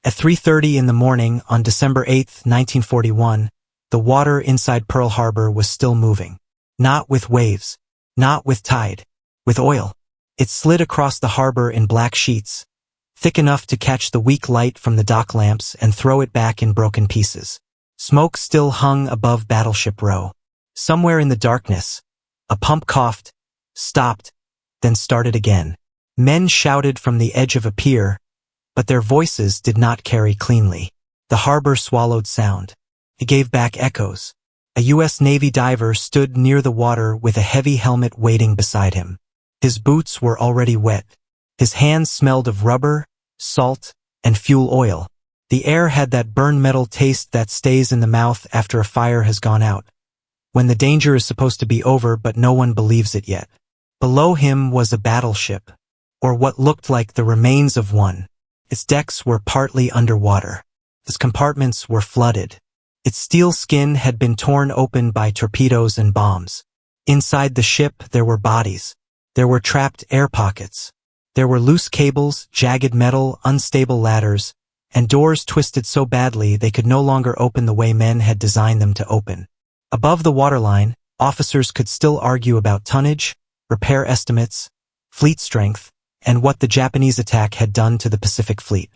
At 3:30 in the morning on December 8, 1941, the water inside Pearl Harbor was still moving. Not with waves, not with tide, with oil. It slid across the harbor in black sheets, thick enough to catch the weak light from the dock lamps and throw it back in broken pieces. Smoke still hung above Battleship Row. Somewhere in the darkness, a pump coughed, stopped, then started again. Men shouted from the edge of a pier, but their voices did not carry cleanly. The harbor swallowed sound. It gave back echoes. A U.S. Navy diver stood near the water with a heavy helmet waiting beside him. His boots were already wet. His hands smelled of rubber, salt, and fuel oil. The air had that burned metal taste that stays in the mouth after a fire has gone out, when the danger is supposed to be over but no one believes it yet. Below him was a battleship, or what looked like the remains of one. Its decks were partly underwater. Its compartments were flooded. Its steel skin had been torn open by torpedoes and bombs. Inside the ship there were bodies. There were trapped air pockets. There were loose cables, jagged metal, unstable ladders, and doors twisted so badly they could no longer open the way men had designed them to open. Above the waterline, officers could still argue about tonnage, repair estimates, fleet strength, and what the Japanese attack had done to the Pacific Fleet.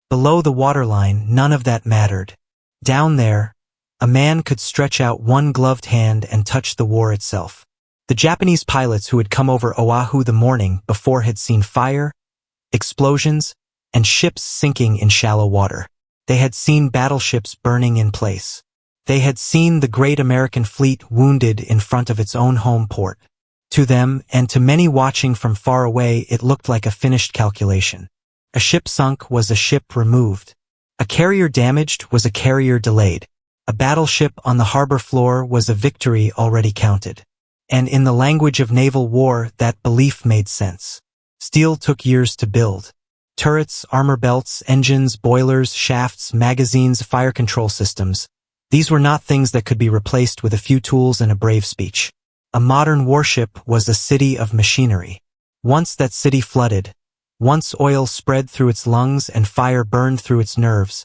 Below the waterline, none of that mattered. Down there, a man could stretch out one gloved hand and touch the war itself. The Japanese pilots who had come over Oahu the morning before had seen fire, explosions, and ships sinking in shallow water. They had seen battleships burning in place. They had seen the great American fleet wounded in front of its own home port. To them, and to many watching from far away, it looked like a finished calculation. A ship sunk was a ship removed. A carrier damaged was a carrier delayed. A battleship on the harbor floor was a victory already counted. And in the language of naval war, that belief made sense. Steel took years to build. Turrets, armor belts, engines, boilers, shafts, magazines, fire control systems. These were not things that could be replaced with a few tools and a brave speech. A modern warship was a city of machinery. Once that city flooded, once oil spread through its lungs and fire burned through its nerves,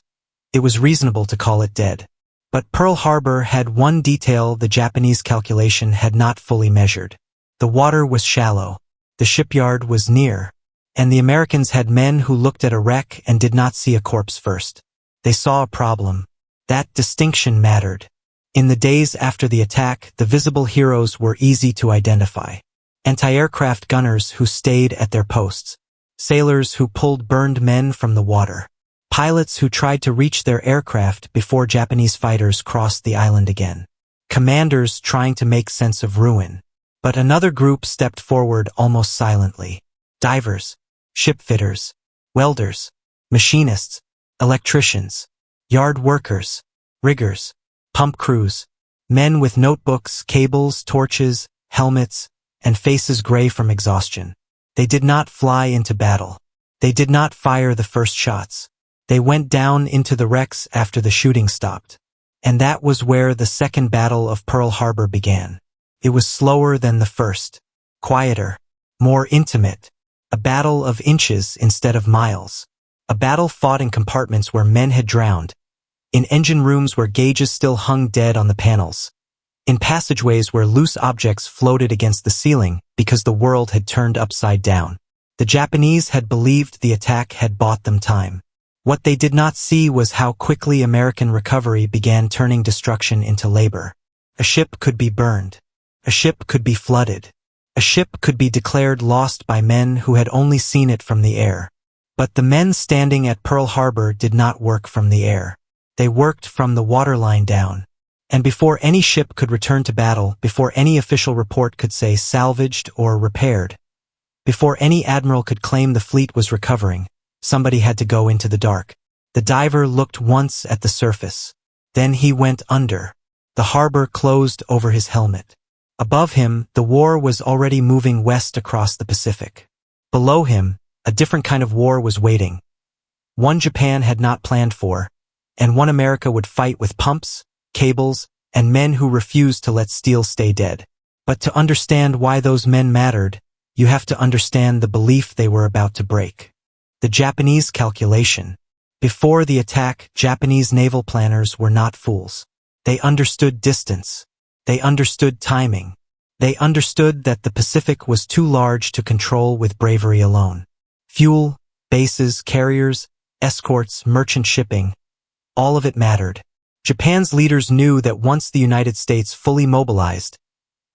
it was reasonable to call it dead. But Pearl Harbor had one detail the Japanese calculation had not fully measured. The water was shallow. The shipyard was near. And the Americans had men who looked at a wreck and did not see a corpse first. They saw a problem. That distinction mattered. In the days after the attack, the visible heroes were easy to identify. Anti-aircraft gunners who stayed at their posts. Sailors who pulled burned men from the water. Pilots who tried to reach their aircraft before Japanese fighters crossed the island again. Commanders trying to make sense of ruin. But another group stepped forward almost silently. Divers, shipfitters, welders, machinists, electricians, yard workers, riggers, pump crews, men with notebooks, cables, torches, helmets, and faces gray from exhaustion. They did not fly into battle. They did not fire the first shots. They went down into the wrecks after the shooting stopped. And that was where the Second Battle of Pearl Harbor began. It was slower than the first, quieter, more intimate, a battle of inches instead of miles. A battle fought in compartments where men had drowned, in engine rooms where gauges still hung dead on the panels, in passageways where loose objects floated against the ceiling because the world had turned upside down. The Japanese had believed the attack had bought them time. What they did not see was how quickly American recovery began turning destruction into labor. A ship could be burned. A ship could be flooded. A ship could be declared lost by men who had only seen it from the air. But the men standing at Pearl Harbor did not work from the air. They worked from the waterline down. And before any ship could return to battle, before any official report could say salvaged or repaired, before any admiral could claim the fleet was recovering, somebody had to go into the dark. The diver looked once at the surface. Then he went under. The harbor closed over his helmet. Above him, the war was already moving west across the Pacific. Below him, a different kind of war was waiting. One Japan had not planned for, and one America would fight with pumps, cables, and men who refused to let steel stay dead. But to understand why those men mattered, you have to understand the belief they were about to break. The Japanese calculation. Before the attack, Japanese naval planners were not fools. They understood distance. They understood timing. They understood that the Pacific was too large to control with bravery alone. Fuel, bases, carriers, escorts, merchant shipping, all of it mattered. Japan's leaders knew that once the United States fully mobilized,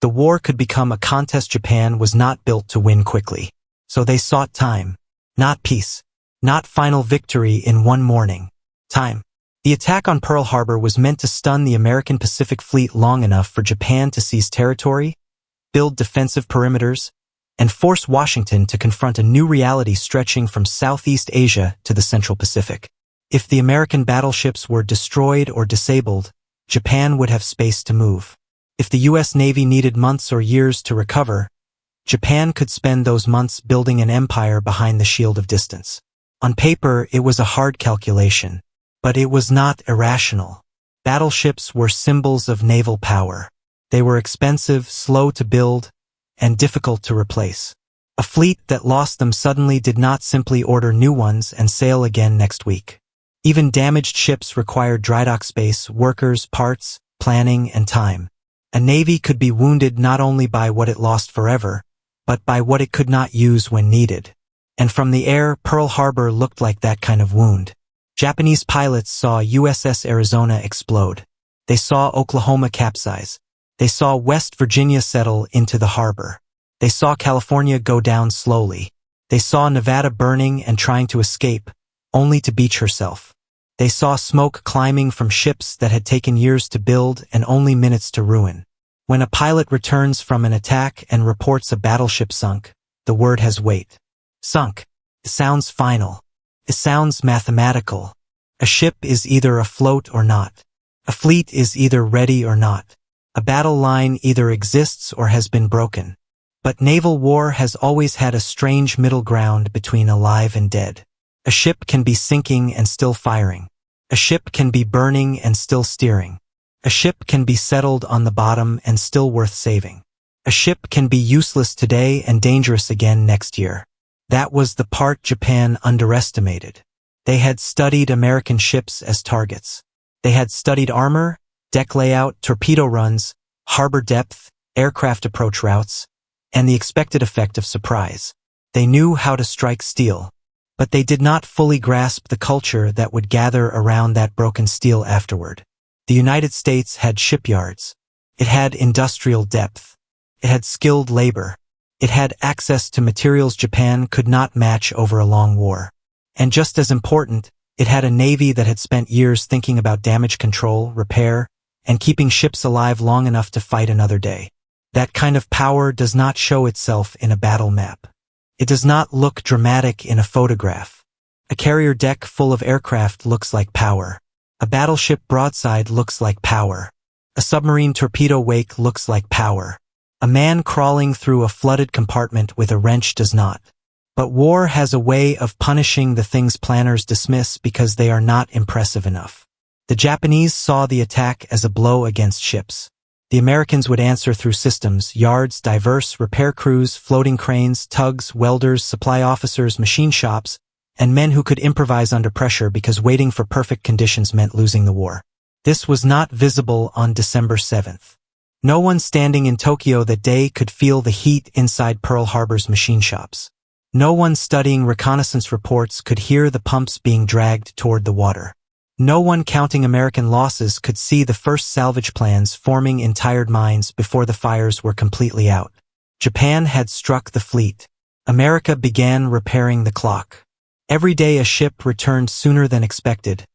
the war could become a contest Japan was not built to win quickly. So they sought time, not peace, not final victory in one morning. Time. The attack on Pearl Harbor was meant to stun the American Pacific Fleet long enough for Japan to seize territory, build defensive perimeters, and force Washington to confront a new reality stretching from Southeast Asia to the Central Pacific. If the American battleships were destroyed or disabled, Japan would have space to move. If the U.S. Navy needed months or years to recover, Japan could spend those months building an empire behind the shield of distance. On paper, it was a hard calculation, but it was not irrational. Battleships were symbols of naval power. They were expensive, slow to build, and difficult to replace. A fleet that lost them suddenly did not simply order new ones and sail again next week. Even damaged ships required drydock space, workers, parts, planning, and time. A navy could be wounded not only by what it lost forever, but by what it could not use when needed. And from the air, Pearl Harbor looked like that kind of wound. Japanese pilots saw USS Arizona explode. They saw Oklahoma capsize. They saw West Virginia settle into the harbor. They saw California go down slowly. They saw Nevada burning and trying to escape, only to beach herself. They saw smoke climbing from ships that had taken years to build and only minutes to ruin. When a pilot returns from an attack and reports a battleship sunk, the word has weight. Sunk. It sounds final. It sounds mathematical. A ship is either afloat or not. A fleet is either ready or not. A battle line either exists or has been broken. But naval war has always had a strange middle ground between alive and dead. A ship can be sinking and still firing. A ship can be burning and still steering. A ship can be settled on the bottom and still worth saving. A ship can be useless today and dangerous again next year. That was the part Japan underestimated. They had studied American ships as targets. They had studied armor, deck layout, torpedo runs, harbor depth, aircraft approach routes, and the expected effect of surprise. They knew how to strike steel, but they did not fully grasp the culture that would gather around that broken steel afterward. The United States had shipyards. It had industrial depth. It had skilled labor. It had access to materials Japan could not match over a long war. And just as important, it had a navy that had spent years thinking about damage control, repair, and keeping ships alive long enough to fight another day. That kind of power does not show itself in a battle map. It does not look dramatic in a photograph. A carrier deck full of aircraft looks like power. A battleship broadside looks like power. A submarine torpedo wake looks like power. A man crawling through a flooded compartment with a wrench does not. But war has a way of punishing the things planners dismiss because they are not impressive enough. The Japanese saw the attack as a blow against ships. The Americans would answer through systems, yards, diverse repair crews, floating cranes, tugs, welders, supply officers, machine shops, and men who could improvise under pressure because waiting for perfect conditions meant losing the war. This was not visible on December 7th. No one standing in Tokyo that day could feel the heat inside Pearl Harbor's machine shops. No one studying reconnaissance reports could hear the pumps being dragged toward the water. No one counting American losses could see the first salvage plans forming in tired minds before the fires were completely out. Japan had struck the fleet. America began repairing the clock. Every day a ship returned sooner than expected.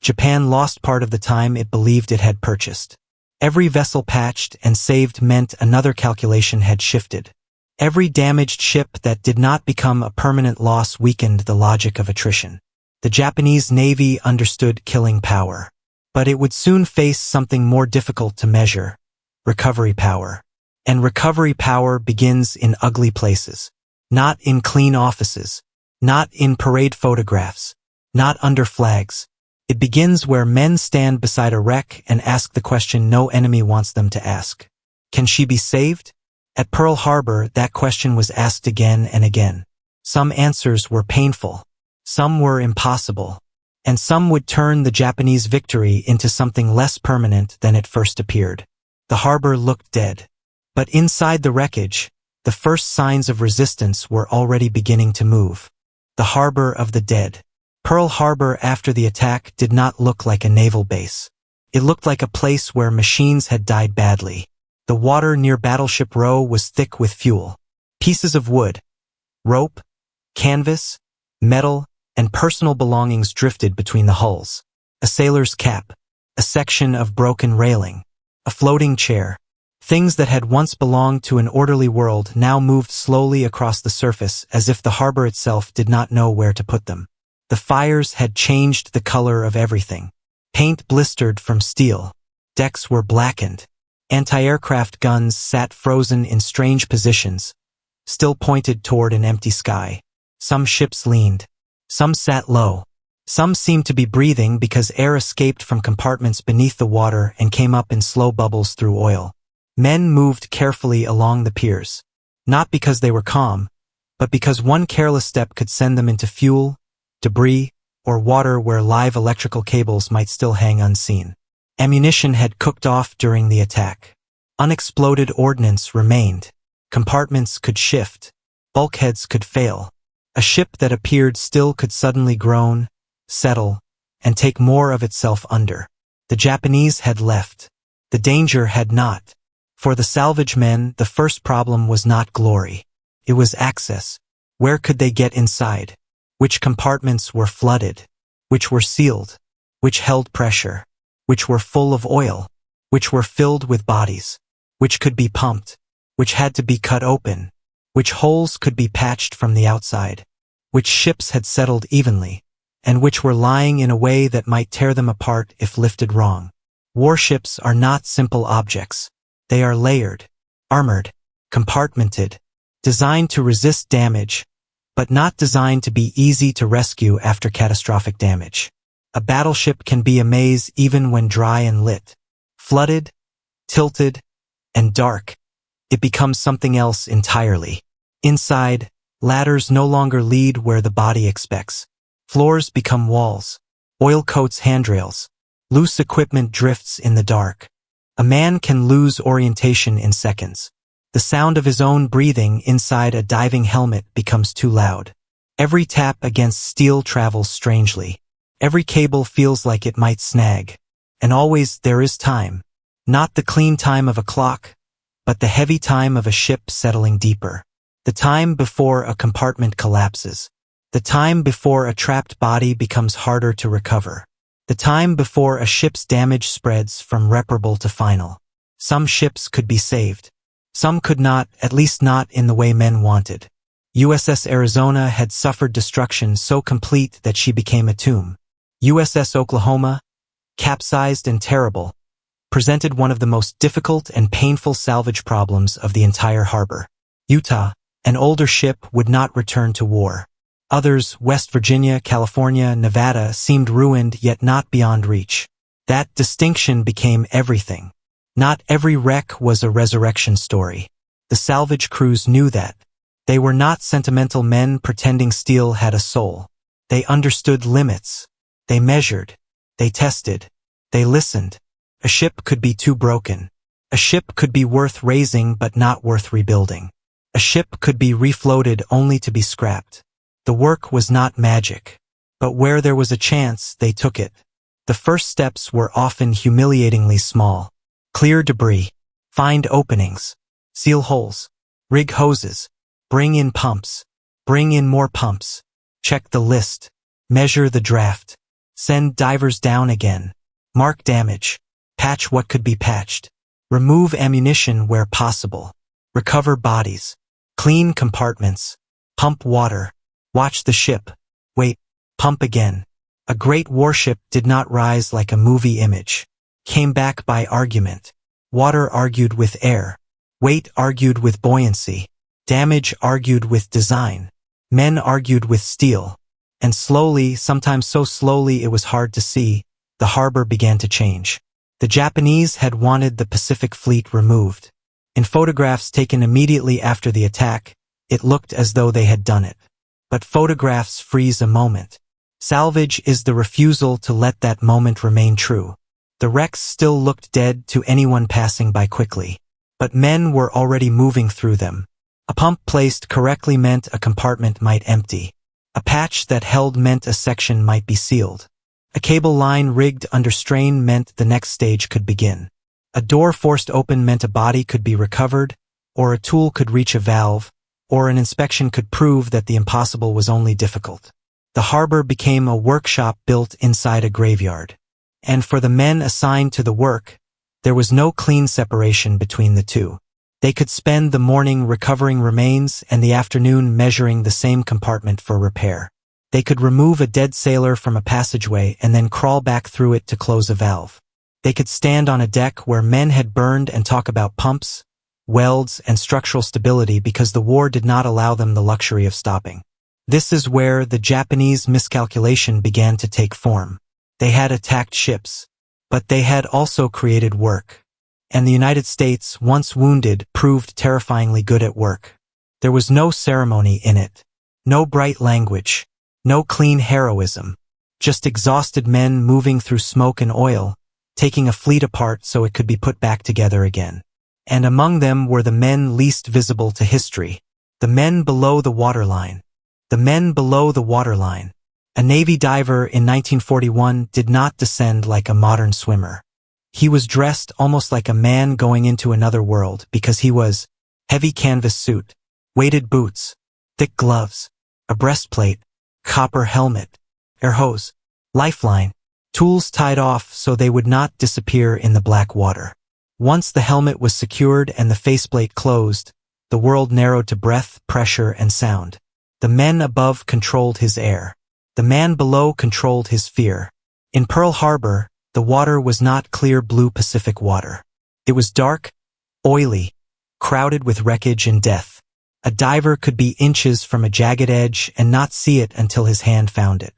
Japan lost part of the time it believed it had purchased. Every vessel patched and saved meant another calculation had shifted. Every damaged ship that did not become a permanent loss weakened the logic of attrition. The Japanese Navy understood killing power. But it would soon face something more difficult to measure: recovery power. And recovery power begins in ugly places. Not in clean offices. Not in parade photographs. Not under flags. It begins where men stand beside a wreck and ask the question no enemy wants them to ask. Can she be saved? At Pearl Harbor, that question was asked again and again. Some answers were painful. Some were impossible. and some would turn the Japanese victory into something less permanent than it first appeared. The harbor looked dead. But inside the wreckage, the first signs of resistance were already beginning to move. The harbor of the dead. Pearl Harbor after the attack did not look like a naval base. It looked like a place where machines had died badly. The water near Battleship Row was thick with fuel. Pieces of wood, rope, canvas, metal, and personal belongings drifted between the hulls. A sailor's cap, a section of broken railing, a floating chair. Things that had once belonged to an orderly world now moved slowly across the surface as if the harbor itself did not know where to put them. The fires had changed the color of everything. Paint blistered from steel. Decks were blackened. Anti-aircraft guns sat frozen in strange positions, still pointed toward an empty sky. Some ships leaned. Some sat low. Some seemed to be breathing because air escaped from compartments beneath the water and came up in slow bubbles through oil. Men moved carefully along the piers, not because they were calm, but because one careless step could send them into fuel, debris, or water where live electrical cables might still hang unseen. Ammunition had cooked off during the attack. Unexploded ordnance remained. Compartments could shift. Bulkheads could fail. A ship that appeared still could suddenly groan, settle, and take more of itself under. The Japanese had left. The danger had not. For the salvage men, the first problem was not glory. It was access. Where could they get inside? Which compartments were flooded? Which were sealed? Which held pressure? Which were full of oil? Which were filled with bodies? Which could be pumped? Which had to be cut open? Which holes could be patched from the outside? Which ships had settled evenly? And which were lying in a way that might tear them apart if lifted wrong? Warships are not simple objects. They are layered, armored, compartmented, designed to resist damage, but not designed to be easy to rescue after catastrophic damage. A battleship can be a maze even when dry and lit. Flooded, tilted, and dark, it becomes something else entirely. Inside, ladders no longer lead where the body expects. Floors become walls. Oil coats handrails. Loose equipment drifts in the dark. A man can lose orientation in seconds. The sound of his own breathing inside a diving helmet becomes too loud. Every tap against steel travels strangely. Every cable feels like it might snag. And always there is time. Not the clean time of a clock, but the heavy time of a ship settling deeper. The time before a compartment collapses. The time before a trapped body becomes harder to recover. The time before a ship's damage spreads from reparable to final. Some ships could be saved. Some could not, at least not in the way men wanted. USS Arizona had suffered destruction so complete that she became a tomb. USS Oklahoma, capsized and terrible, presented one of the most difficult and painful salvage problems of the entire harbor. Utah, an older ship, would not return to war. Others, West Virginia, California, Nevada, seemed ruined yet not beyond reach. That distinction became everything. Not every wreck was a resurrection story. The salvage crews knew that. They were not sentimental men pretending steel had a soul. They understood limits. They measured. They tested. They listened. A ship could be too broken. A ship could be worth raising but not worth rebuilding. A ship could be refloated only to be scrapped. The work was not magic, but where there was a chance, they took it. The first steps were often humiliatingly small. Clear debris, find openings, seal holes, rig hoses, bring in pumps, bring in more pumps, check the list, measure the draft, send divers down again, mark damage, patch what could be patched, remove ammunition where possible, recover bodies, clean compartments, pump water. Watch the ship. Wait. Pump again. A great warship did not rise like a movie image. Came back by argument. Water argued with air. Weight argued with buoyancy. Damage argued with design. Men argued with steel. And slowly, sometimes so slowly it was hard to see, the harbor began to change. The Japanese had wanted the Pacific Fleet removed. In photographs taken immediately after the attack, it looked as though they had done it. But photographs freeze a moment. Salvage is the refusal to let that moment remain true. The wrecks still looked dead to anyone passing by quickly. But men were already moving through them. A pump placed correctly meant a compartment might empty. A patch that held meant a section might be sealed. A cable line rigged under strain meant the next stage could begin. A door forced open meant a body could be recovered, or a tool could reach a valve, or an inspection could prove that the impossible was only difficult. The harbor became a workshop built inside a graveyard. And for the men assigned to the work, there was no clean separation between the two. They could spend the morning recovering remains and the afternoon measuring the same compartment for repair. They could remove a dead sailor from a passageway and then crawl back through it to close a valve. They could stand on a deck where men had burned and talk about pumps, welds, and structural stability because the war did not allow them the luxury of stopping. This is where the Japanese miscalculation began to take form. They had attacked ships, but they had also created work. And the United States, once wounded, proved terrifyingly good at work. There was no ceremony in it, no bright language, no clean heroism, just exhausted men moving through smoke and oil, taking a fleet apart so it could be put back together again. And among them were the men least visible to history, the men below the waterline. The men below the waterline. A Navy diver in 1941 did not descend like a modern swimmer. He was dressed almost like a man going into another world because he was heavy canvas suit, weighted boots, thick gloves, a breastplate, copper helmet, air hose, lifeline, tools tied off so they would not disappear in the black water. Once the helmet was secured and the faceplate closed, the world narrowed to breath, pressure, and sound. The men above controlled his air. The man below controlled his fear. In Pearl Harbor, the water was not clear blue Pacific water. It was dark, oily, crowded with wreckage and death. A diver could be inches from a jagged edge and not see it until his hand found it.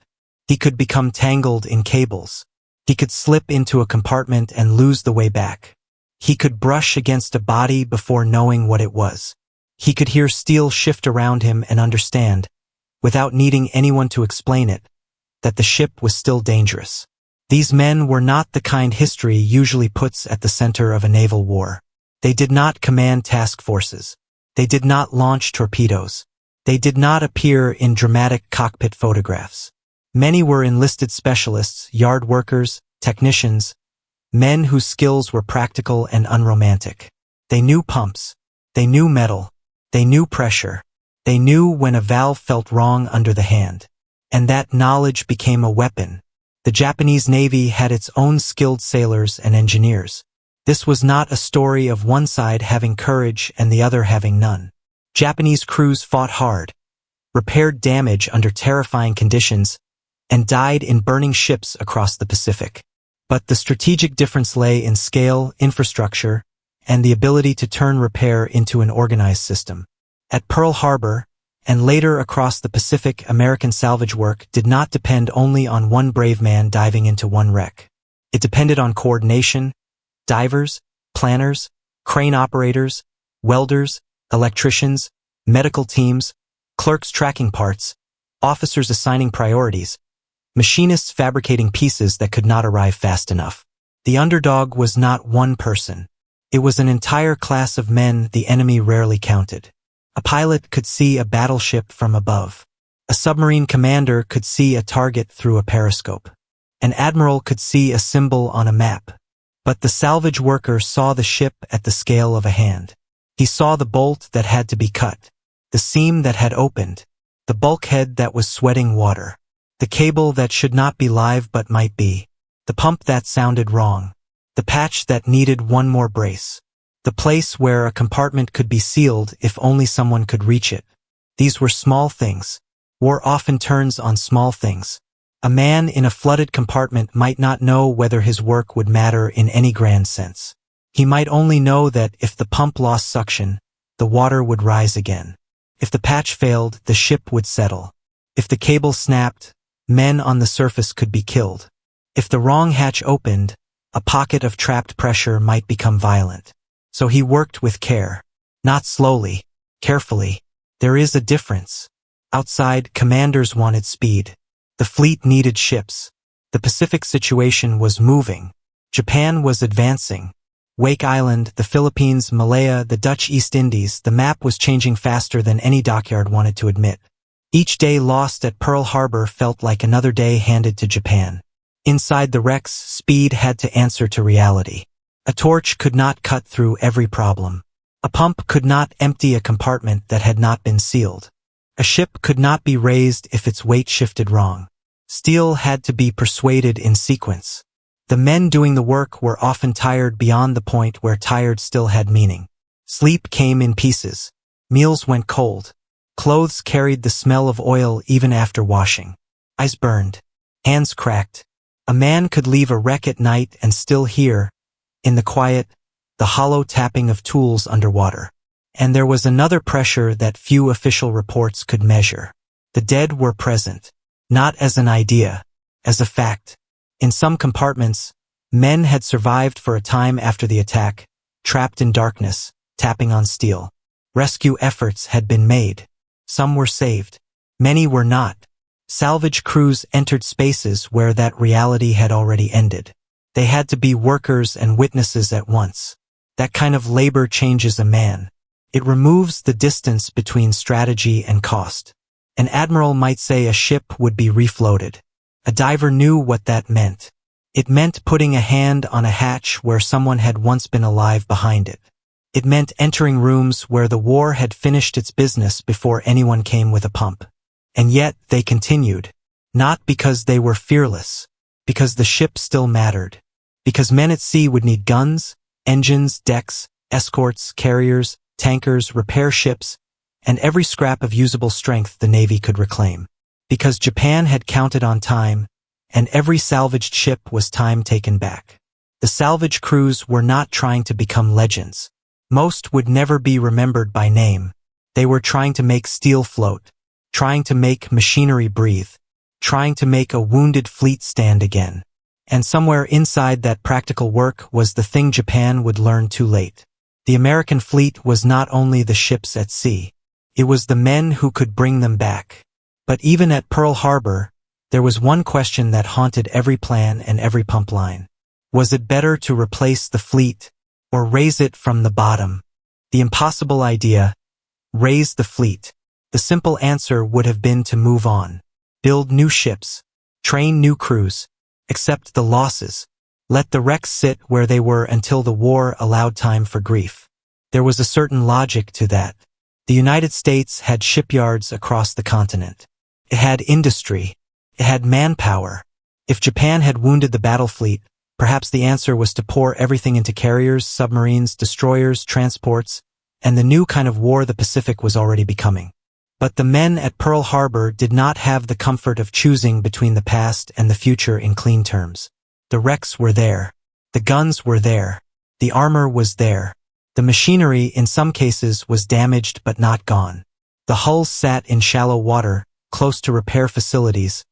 He could become tangled in cables. He could slip into a compartment and lose the way back. He could brush against a body before knowing what it was. He could hear steel shift around him and understand, without needing anyone to explain it, that the ship was still dangerous. These men were not the kind history usually puts at the center of a naval war. They did not command task forces. They did not launch torpedoes. They did not appear in dramatic cockpit photographs. Many were enlisted specialists, yard workers, technicians, men whose skills were practical and unromantic. They knew pumps. They knew metal. They knew pressure. They knew when a valve felt wrong under the hand. And that knowledge became a weapon. The Japanese Navy had its own skilled sailors and engineers. This was not a story of one side having courage and the other having none. Japanese crews fought hard, repaired damage under terrifying conditions, and died in burning ships across the Pacific. But the strategic difference lay in scale, infrastructure, and the ability to turn repair into an organized system. At Pearl Harbor, and later across the Pacific, American salvage work did not depend only on one brave man diving into one wreck. It depended on coordination, divers, planners, crane operators, welders, electricians, medical teams, clerks tracking parts, officers assigning priorities, machinists fabricating pieces that could not arrive fast enough. The underdog was not one person. It was an entire class of men the enemy rarely counted. A pilot could see a battleship from above. A submarine commander could see a target through a periscope. An admiral could see a symbol on a map. But the salvage worker saw the ship at the scale of a hand. He saw the bolt that had to be cut, the seam that had opened, the bulkhead that was sweating water, the cable that should not be live but might be, the pump that sounded wrong, the patch that needed one more brace, the place where a compartment could be sealed if only someone could reach it. These were small things. War often turns on small things. A man in a flooded compartment might not know whether his work would matter in any grand sense. He might only know that if the pump lost suction, the water would rise again. If the patch failed, the ship would settle. If the cable snapped, men on the surface could be killed. If the wrong hatch opened, a pocket of trapped pressure might become violent. So he worked with care. Not slowly, carefully. There is a difference. Outside, commanders wanted speed. The fleet needed ships. The Pacific situation was moving. Japan was advancing. Wake Island, the Philippines, Malaya, the Dutch East Indies, the map was changing faster than any dockyard wanted to admit. Each day lost at Pearl Harbor felt like another day handed to Japan. Inside the wrecks, speed had to answer to reality. A torch could not cut through every problem. A pump could not empty a compartment that had not been sealed. A ship could not be raised if its weight shifted wrong. Steel had to be persuaded in sequence. The men doing the work were often tired beyond the point where tired still had meaning. Sleep came in pieces. Meals went cold. Clothes carried the smell of oil even after washing. Eyes burned. Hands cracked. A man could leave a wreck at night and still hear, in the quiet, the hollow tapping of tools underwater. And there was another pressure that few official reports could measure. The dead were present, not as an idea, as a fact. In some compartments, men had survived for a time after the attack, trapped in darkness, tapping on steel. Rescue efforts had been made. Some were saved. Many were not. Salvage crews entered spaces where that reality had already ended. They had to be workers and witnesses at once. That kind of labor changes a man. It removes the distance between strategy and cost. An admiral might say a ship would be refloated. A diver knew what that meant. It meant putting a hand on a hatch where someone had once been alive behind it. It meant entering rooms where the war had finished its business before anyone came with a pump. And yet they continued, not because they were fearless, because the ship still mattered, because men at sea would need guns, engines, decks, escorts, carriers, tankers, repair ships, and every scrap of usable strength the Navy could reclaim. Because Japan had counted on time, and every salvaged ship was time taken back. The salvage crews were not trying to become legends. Most would never be remembered by name. They were trying to make steel float, trying to make machinery breathe, trying to make a wounded fleet stand again. And somewhere inside that practical work was the thing Japan would learn too late. The American fleet was not only the ships at sea. It was the men who could bring them back. But even at Pearl Harbor, there was one question that haunted every plan and every pump line. Was it better to replace the fleet, or raise it from the bottom? The impossible idea, raise the fleet. The simple answer would have been to move on. Build new ships. Train new crews. Accept the losses. Let the wrecks sit where they were until the war allowed time for grief. There was a certain logic to that. The United States had shipyards across the continent. It had industry. It had manpower. If Japan had wounded the battle fleet, perhaps the answer was to pour everything into carriers, submarines, destroyers, transports, and the new kind of war the Pacific was already becoming. But the men at Pearl Harbor did not have the comfort of choosing between the past and the future in clean terms. The wrecks were there. The guns were there. The armor was there. The machinery, in some cases, was damaged but not gone. The hulls sat in shallow water, close to repair facilities,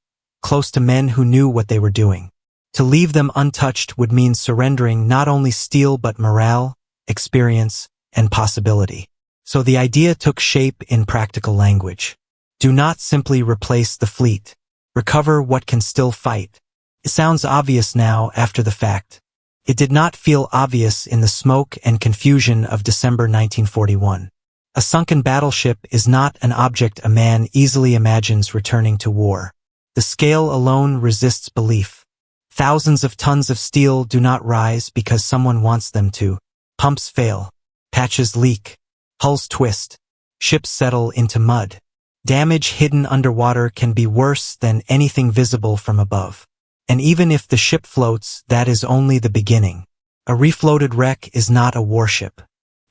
close to men who knew what they were doing. To leave them untouched would mean surrendering not only steel but morale, experience, and possibility. So the idea took shape in practical language. Do not simply replace the fleet. Recover what can still fight. It sounds obvious now after the fact. It did not feel obvious in the smoke and confusion of December 1941. A sunken battleship is not an object a man easily imagines returning to war. The scale alone resists belief. Thousands of tons of steel do not rise because someone wants them to. Pumps fail. Patches leak. Hulls twist. Ships settle into mud. Damage hidden underwater can be worse than anything visible from above. And even if the ship floats, that is only the beginning. A refloated wreck is not a warship.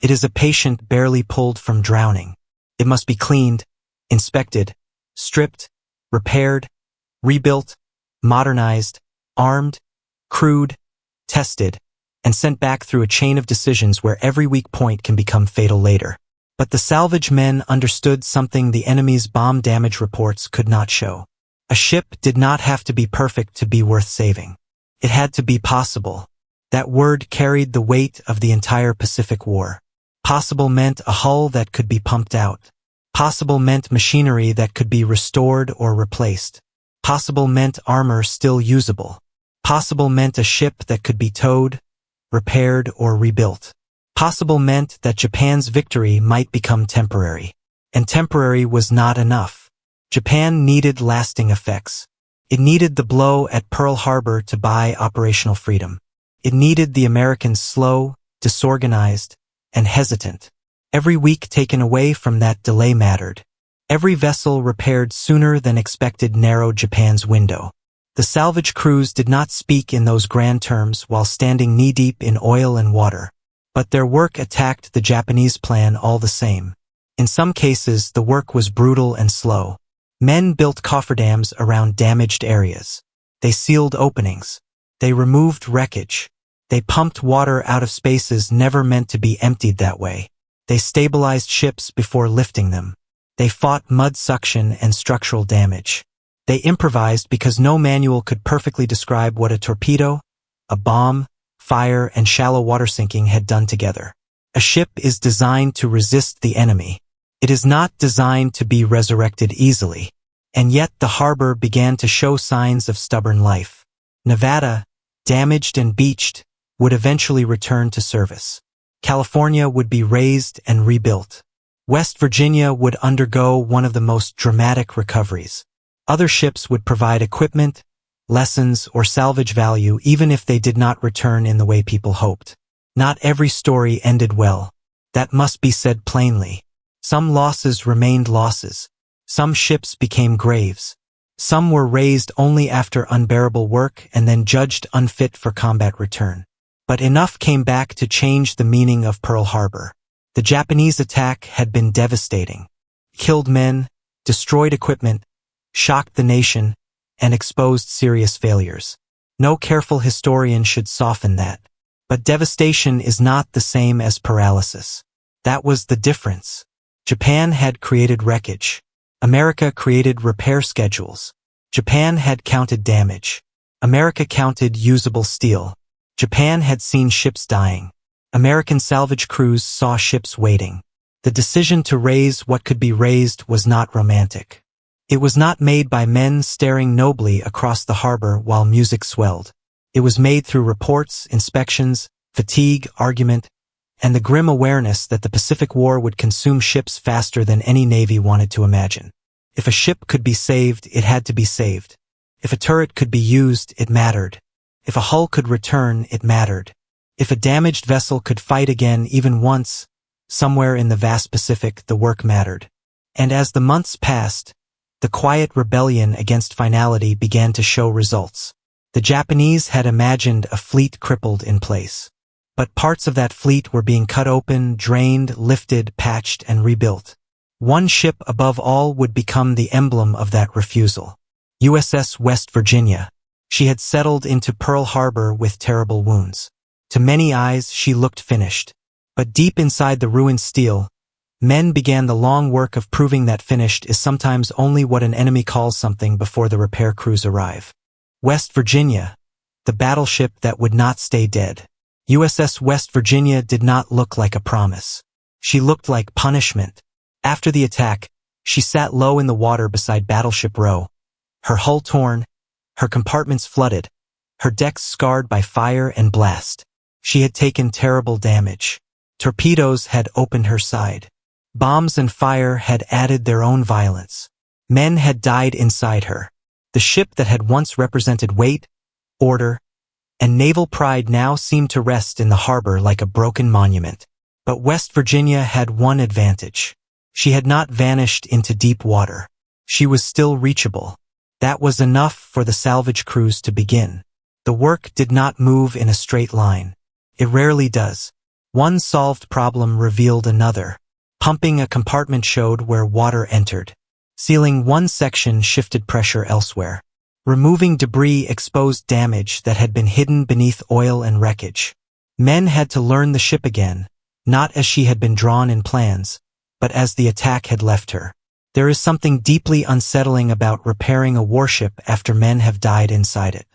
It is a patient barely pulled from drowning. It must be cleaned, inspected, stripped, repaired, rebuilt, modernized, armed, crewed, tested, and sent back through a chain of decisions where every weak point can become fatal later. But the salvage men understood something the enemy's bomb damage reports could not show. A ship did not have to be perfect to be worth saving. It had to be possible. That word carried the weight of the entire Pacific War. Possible meant a hull that could be pumped out. Possible meant machinery that could be restored or replaced. Possible meant armor still usable. Possible meant a ship that could be towed, repaired, or rebuilt. Possible meant that Japan's victory might become temporary. And temporary was not enough. Japan needed lasting effects. It needed the blow at Pearl Harbor to buy operational freedom. It needed the Americans slow, disorganized, and hesitant. Every week taken away from that delay mattered. Every vessel repaired sooner than expected narrowed Japan's window. The salvage crews did not speak in those grand terms while standing knee-deep in oil and water. But their work attacked the Japanese plan all the same. In some cases, the work was brutal and slow. Men built cofferdams around damaged areas. They sealed openings. They removed wreckage. They pumped water out of spaces never meant to be emptied that way. They stabilized ships before lifting them. They fought mud suction and structural damage. They improvised because no manual could perfectly describe what a torpedo, a bomb, fire, and shallow water sinking had done together. A ship is designed to resist the enemy. It is not designed to be resurrected easily. And yet the harbor began to show signs of stubborn life. Nevada, damaged and beached, would eventually return to service. California would be razed and rebuilt. West Virginia would undergo one of the most dramatic recoveries. Other ships would provide equipment, lessons, or salvage value even if they did not return in the way people hoped. Not every story ended well. That must be said plainly. Some losses remained losses. Some ships became graves. Some were raised only after unbearable work and then judged unfit for combat return. But enough came back to change the meaning of Pearl Harbor. The Japanese attack had been devastating. Killed men, destroyed equipment, shocked the nation, and exposed serious failures. No careful historian should soften that. But devastation is not the same as paralysis. That was the difference. Japan had created wreckage. America created repair schedules. Japan had counted damage. America counted usable steel. Japan had seen ships dying. American salvage crews saw ships waiting. The decision to raise what could be raised was not romantic. It was not made by men staring nobly across the harbor while music swelled. It was made through reports, inspections, fatigue, argument, and the grim awareness that the Pacific War would consume ships faster than any navy wanted to imagine. If a ship could be saved, it had to be saved. If a turret could be used, it mattered. If a hull could return, it mattered. If a damaged vessel could fight again even once, somewhere in the vast Pacific, the work mattered. And as the months passed, the quiet rebellion against finality began to show results. The Japanese had imagined a fleet crippled in place. But parts of that fleet were being cut open, drained, lifted, patched, and rebuilt. One ship above all would become the emblem of that refusal. USS West Virginia. She had settled into Pearl Harbor with terrible wounds. To many eyes, she looked finished. But deep inside the ruined steel, men began the long work of proving that finished is sometimes only what an enemy calls something before the repair crews arrive. West Virginia, the battleship that would not stay dead. USS West Virginia did not look like a promise. She looked like punishment. After the attack, she sat low in the water beside Battleship Row, her hull torn, her compartments flooded, her decks scarred by fire and blast. She had taken terrible damage. Torpedoes had opened her side. Bombs and fire had added their own violence. Men had died inside her. The ship that had once represented weight, order, and naval pride now seemed to rest in the harbor like a broken monument. But West Virginia had one advantage. She had not vanished into deep water. She was still reachable. That was enough for the salvage crews to begin. The work did not move in a straight line. It rarely does. One solved problem revealed another. Pumping a compartment showed where water entered. Sealing one section shifted pressure elsewhere. Removing debris exposed damage that had been hidden beneath oil and wreckage. Men had to learn the ship again, not as she had been drawn in plans, but as the attack had left her. There is something deeply unsettling about repairing a warship after men have died inside it.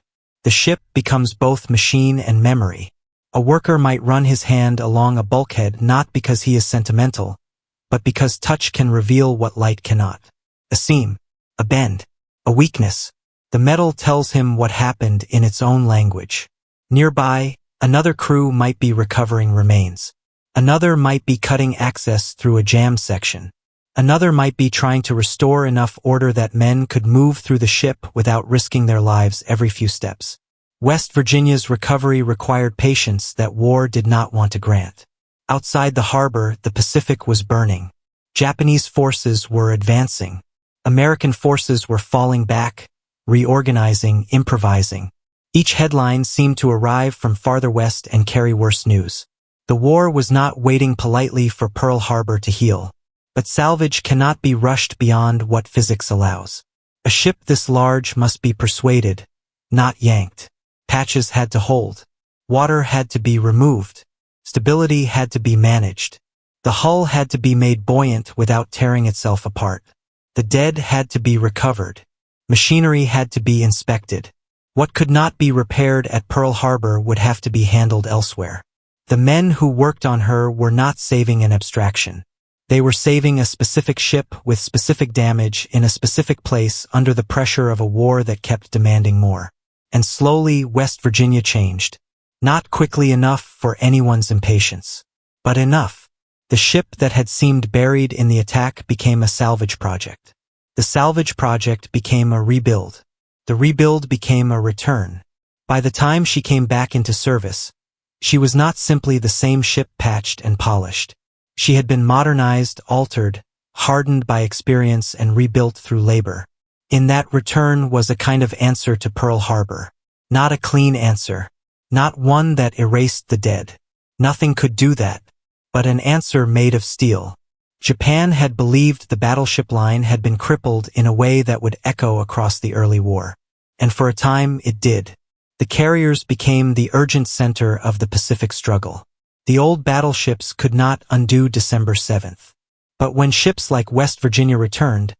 The ship becomes both machine and memory. A worker might run his hand along a bulkhead not because he is sentimental, but because touch can reveal what light cannot. A seam, a bend, a weakness. The metal tells him what happened in its own language. Nearby, another crew might be recovering remains. Another might be cutting access through a jammed section. Another might be trying to restore enough order that men could move through the ship without risking their lives every few steps. West Virginia's recovery required patience that war did not want to grant. Outside the harbor, the Pacific was burning. Japanese forces were advancing. American forces were falling back, reorganizing, improvising. Each headline seemed to arrive from farther west and carry worse news. The war was not waiting politely for Pearl Harbor to heal. But salvage cannot be rushed beyond what physics allows. A ship this large must be persuaded, not yanked. Patches had to hold. Water had to be removed. Stability had to be managed. The hull had to be made buoyant without tearing itself apart. The dead had to be recovered. Machinery had to be inspected. What could not be repaired at Pearl Harbor would have to be handled elsewhere. The men who worked on her were not saving an abstraction. They were saving a specific ship with specific damage in a specific place under the pressure of a war that kept demanding more. And slowly West Virginia changed. Not quickly enough for anyone's impatience, but enough. The ship that had seemed buried in the attack became a salvage project. The salvage project became a rebuild. The rebuild became a return. By the time she came back into service, she was not simply the same ship patched and polished. She had been modernized, altered, hardened by experience and rebuilt through labor. In that return was a kind of answer to Pearl Harbor. Not a clean answer. Not one that erased the dead. Nothing could do that. But an answer made of steel. Japan had believed the battleship line had been crippled in a way that would echo across the early war. And for a time it did. The carriers became the urgent center of the Pacific struggle. The old battleships could not undo December 7th. But when ships like West Virginia returned,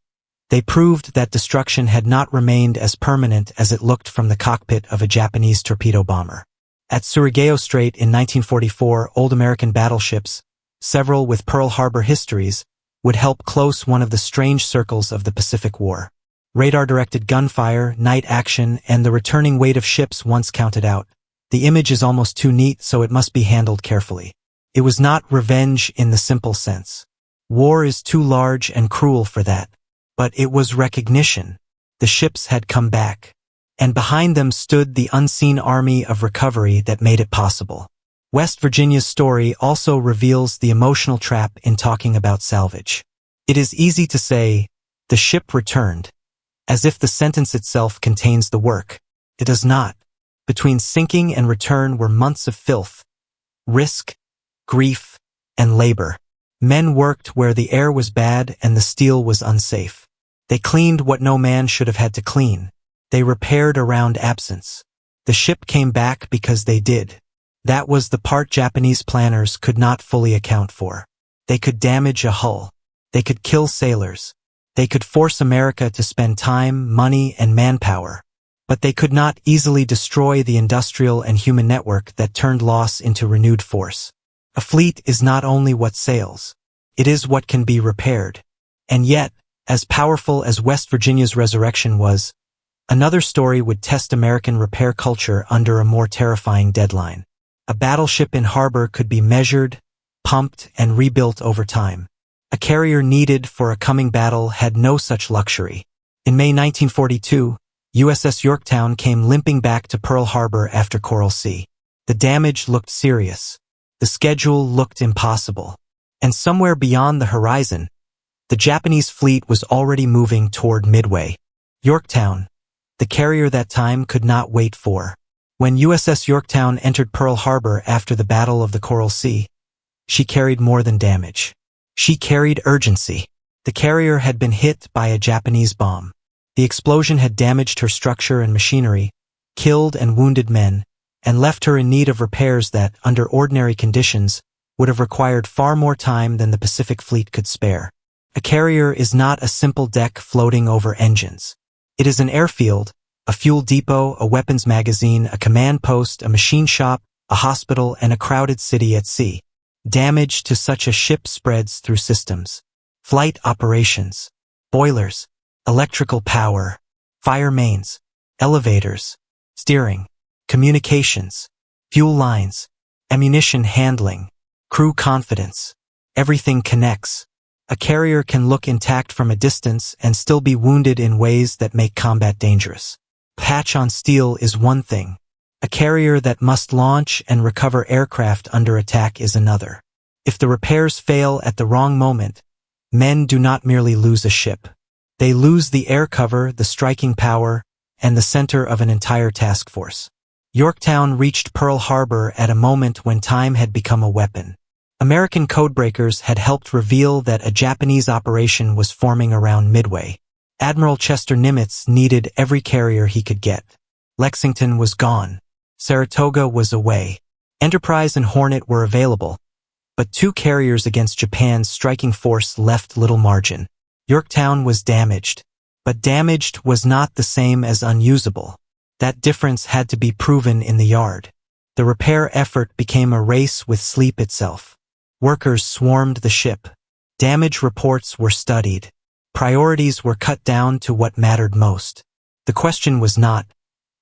they proved that destruction had not remained as permanent as it looked from the cockpit of a Japanese torpedo bomber. At Surigao Strait in 1944, old American battleships, several with Pearl Harbor histories, would help close one of the strange circles of the Pacific War. Radar-directed gunfire, night action, and the returning weight of ships once counted out. The image is almost too neat, so it must be handled carefully. It was not revenge in the simple sense. War is too large and cruel for that. But it was recognition. The ships had come back. And behind them stood the unseen army of recovery that made it possible. West Virginia's story also reveals the emotional trap in talking about salvage. It is easy to say, the ship returned, as if the sentence itself contains the work. It does not. Between sinking and return were months of filth, risk, grief, and labor. Men worked where the air was bad and the steel was unsafe. They cleaned what no man should have had to clean. They repaired around absence. The ship came back because they did. That was the part Japanese planners could not fully account for. They could damage a hull. They could kill sailors. They could force America to spend time, money, and manpower. But they could not easily destroy the industrial and human network that turned loss into renewed force. A fleet is not only what sails. It is what can be repaired. And yet, as powerful as West Virginia's resurrection was, another story would test American repair culture under a more terrifying deadline. A battleship in harbor could be measured, pumped, and rebuilt over time. A carrier needed for a coming battle had no such luxury. In May 1942, USS Yorktown came limping back to Pearl Harbor after Coral Sea. The damage looked serious. The schedule looked impossible. And somewhere beyond the horizon, the Japanese fleet was already moving toward Midway. Yorktown, the carrier that time could not wait for. When USS Yorktown entered Pearl Harbor after the Battle of the Coral Sea, she carried more than damage. She carried urgency. The carrier had been hit by a Japanese bomb. The explosion had damaged her structure and machinery, killed and wounded men, and left her in need of repairs that, under ordinary conditions, would have required far more time than the Pacific Fleet could spare. A carrier is not a simple deck floating over engines. It is an airfield, a fuel depot, a weapons magazine, a command post, a machine shop, a hospital, and a crowded city at sea. Damage to such a ship spreads through systems. Flight operations, boilers, electrical power, fire mains. elevators, steering, communications, fuel lines, ammunition handling, crew confidence. Everything connects. A carrier can look intact from a distance and still be wounded in ways that make combat dangerous. Patch on steel is one thing. A carrier that must launch and recover aircraft under attack is another. If the repairs fail at the wrong moment, men do not merely lose a ship. They lose the air cover, the striking power, and the center of an entire task force. Yorktown reached Pearl Harbor at a moment when time had become a weapon. American codebreakers had helped reveal that a Japanese operation was forming around Midway. Admiral Chester Nimitz needed every carrier he could get. Lexington was gone. Saratoga was away. Enterprise and Hornet were available, but two carriers against Japan's striking force left little margin. Yorktown was damaged, but damaged was not the same as unusable. That difference had to be proven in the yard. The repair effort became a race with sleep itself. Workers swarmed the ship. Damage reports were studied. Priorities were cut down to what mattered most. The question was not,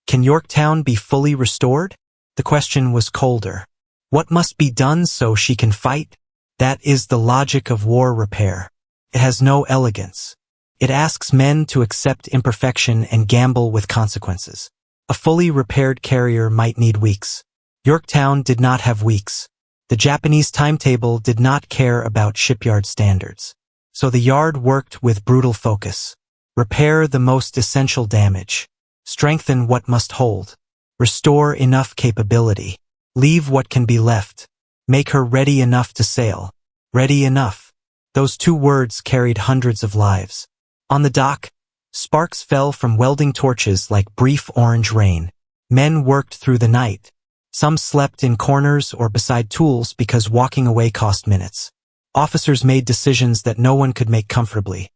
can Yorktown be fully restored? The question was colder. What must be done so she can fight? That is the logic of war repair. It has no elegance. It asks men to accept imperfection and gamble with consequences. A fully repaired carrier might need weeks. Yorktown did not have weeks. The Japanese timetable did not care about shipyard standards. So the yard worked with brutal focus. Repair the most essential damage. Strengthen what must hold. Restore enough capability. Leave what can be left. Make her ready enough to sail. Ready enough. Those two words carried hundreds of lives. On the dock, sparks fell from welding torches like brief orange rain. Men worked through the night. Some slept in corners or beside tools because walking away cost minutes. Officers made decisions that no one could make comfortably.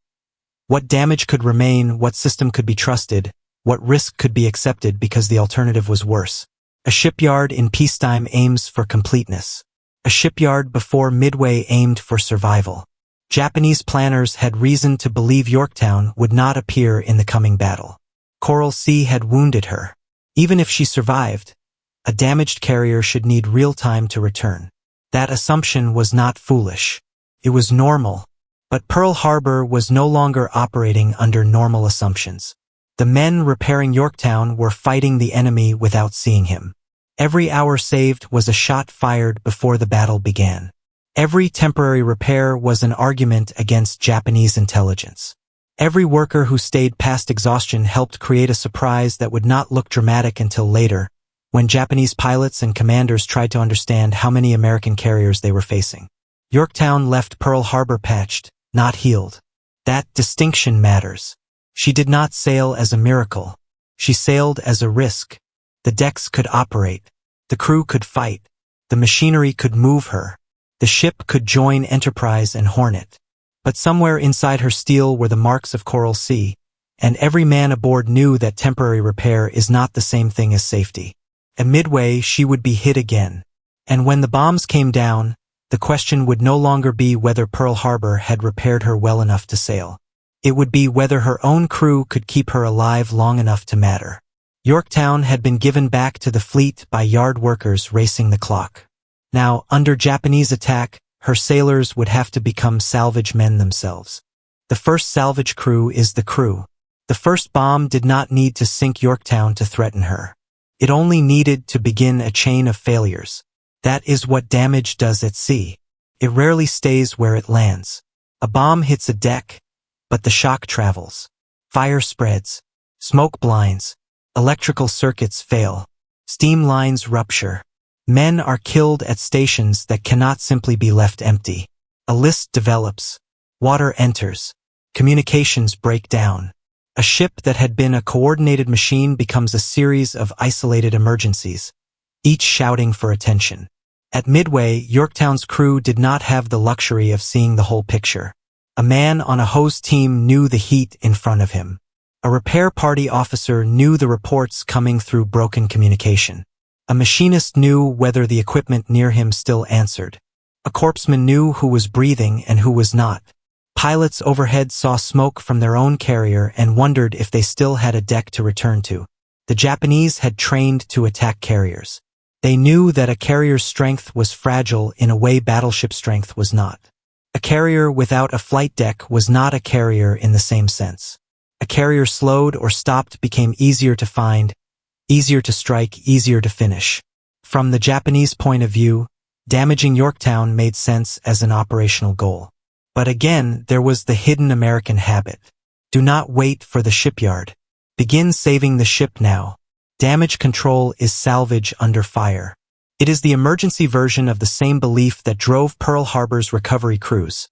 What damage could remain, what system could be trusted, what risk could be accepted because the alternative was worse. A shipyard in peacetime aims for completeness. A shipyard before Midway aimed for survival. Japanese planners had reason to believe Yorktown would not appear in the coming battle. Coral Sea had wounded her. Even if she survived, a damaged carrier should need real time to return. That assumption was not foolish. It was normal. But Pearl Harbor was no longer operating under normal assumptions. The men repairing Yorktown were fighting the enemy without seeing him. Every hour saved was a shot fired before the battle began. Every temporary repair was an argument against Japanese intelligence. Every worker who stayed past exhaustion helped create a surprise that would not look dramatic until later, when Japanese pilots and commanders tried to understand how many American carriers they were facing. Yorktown left Pearl Harbor patched, not healed. That distinction matters. She did not sail as a miracle. She sailed as a risk. The decks could operate. The crew could fight. The machinery could move her. The ship could join Enterprise and Hornet. But somewhere inside her steel were the marks of Coral Sea, and every man aboard knew that temporary repair is not the same thing as safety. At Midway, she would be hit again. And when the bombs came down, the question would no longer be whether Pearl Harbor had repaired her well enough to sail. It would be whether her own crew could keep her alive long enough to matter. Yorktown had been given back to the fleet by yard workers racing the clock. Now, under Japanese attack, her sailors would have to become salvage men themselves. The first salvage crew is the crew. The first bomb did not need to sink Yorktown to threaten her. It only needed to begin a chain of failures. That is what damage does at sea. It rarely stays where it lands. A bomb hits a deck, but the shock travels. Fire spreads. Smoke blinds. Electrical circuits fail. Steam lines rupture. Men are killed at stations that cannot simply be left empty. A list develops. Water enters. Communications break down. A ship that had been a coordinated machine becomes a series of isolated emergencies, each shouting for attention. At Midway, Yorktown's crew did not have the luxury of seeing the whole picture. A man on a hose team knew the heat in front of him. A repair party officer knew the reports coming through broken communication. A machinist knew whether the equipment near him still answered. A corpsman knew who was breathing and who was not. Pilots overhead saw smoke from their own carrier and wondered if they still had a deck to return to. The Japanese had trained to attack carriers. They knew that a carrier's strength was fragile in a way battleship strength was not. A carrier without a flight deck was not a carrier in the same sense. A carrier slowed or stopped became easier to find, easier to strike, easier to finish. From the Japanese point of view, damaging Yorktown made sense as an operational goal. But again, there was the hidden American habit. Do not wait for the shipyard. Begin saving the ship now. Damage control is salvage under fire. It is the emergency version of the same belief that drove Pearl Harbor's recovery crews.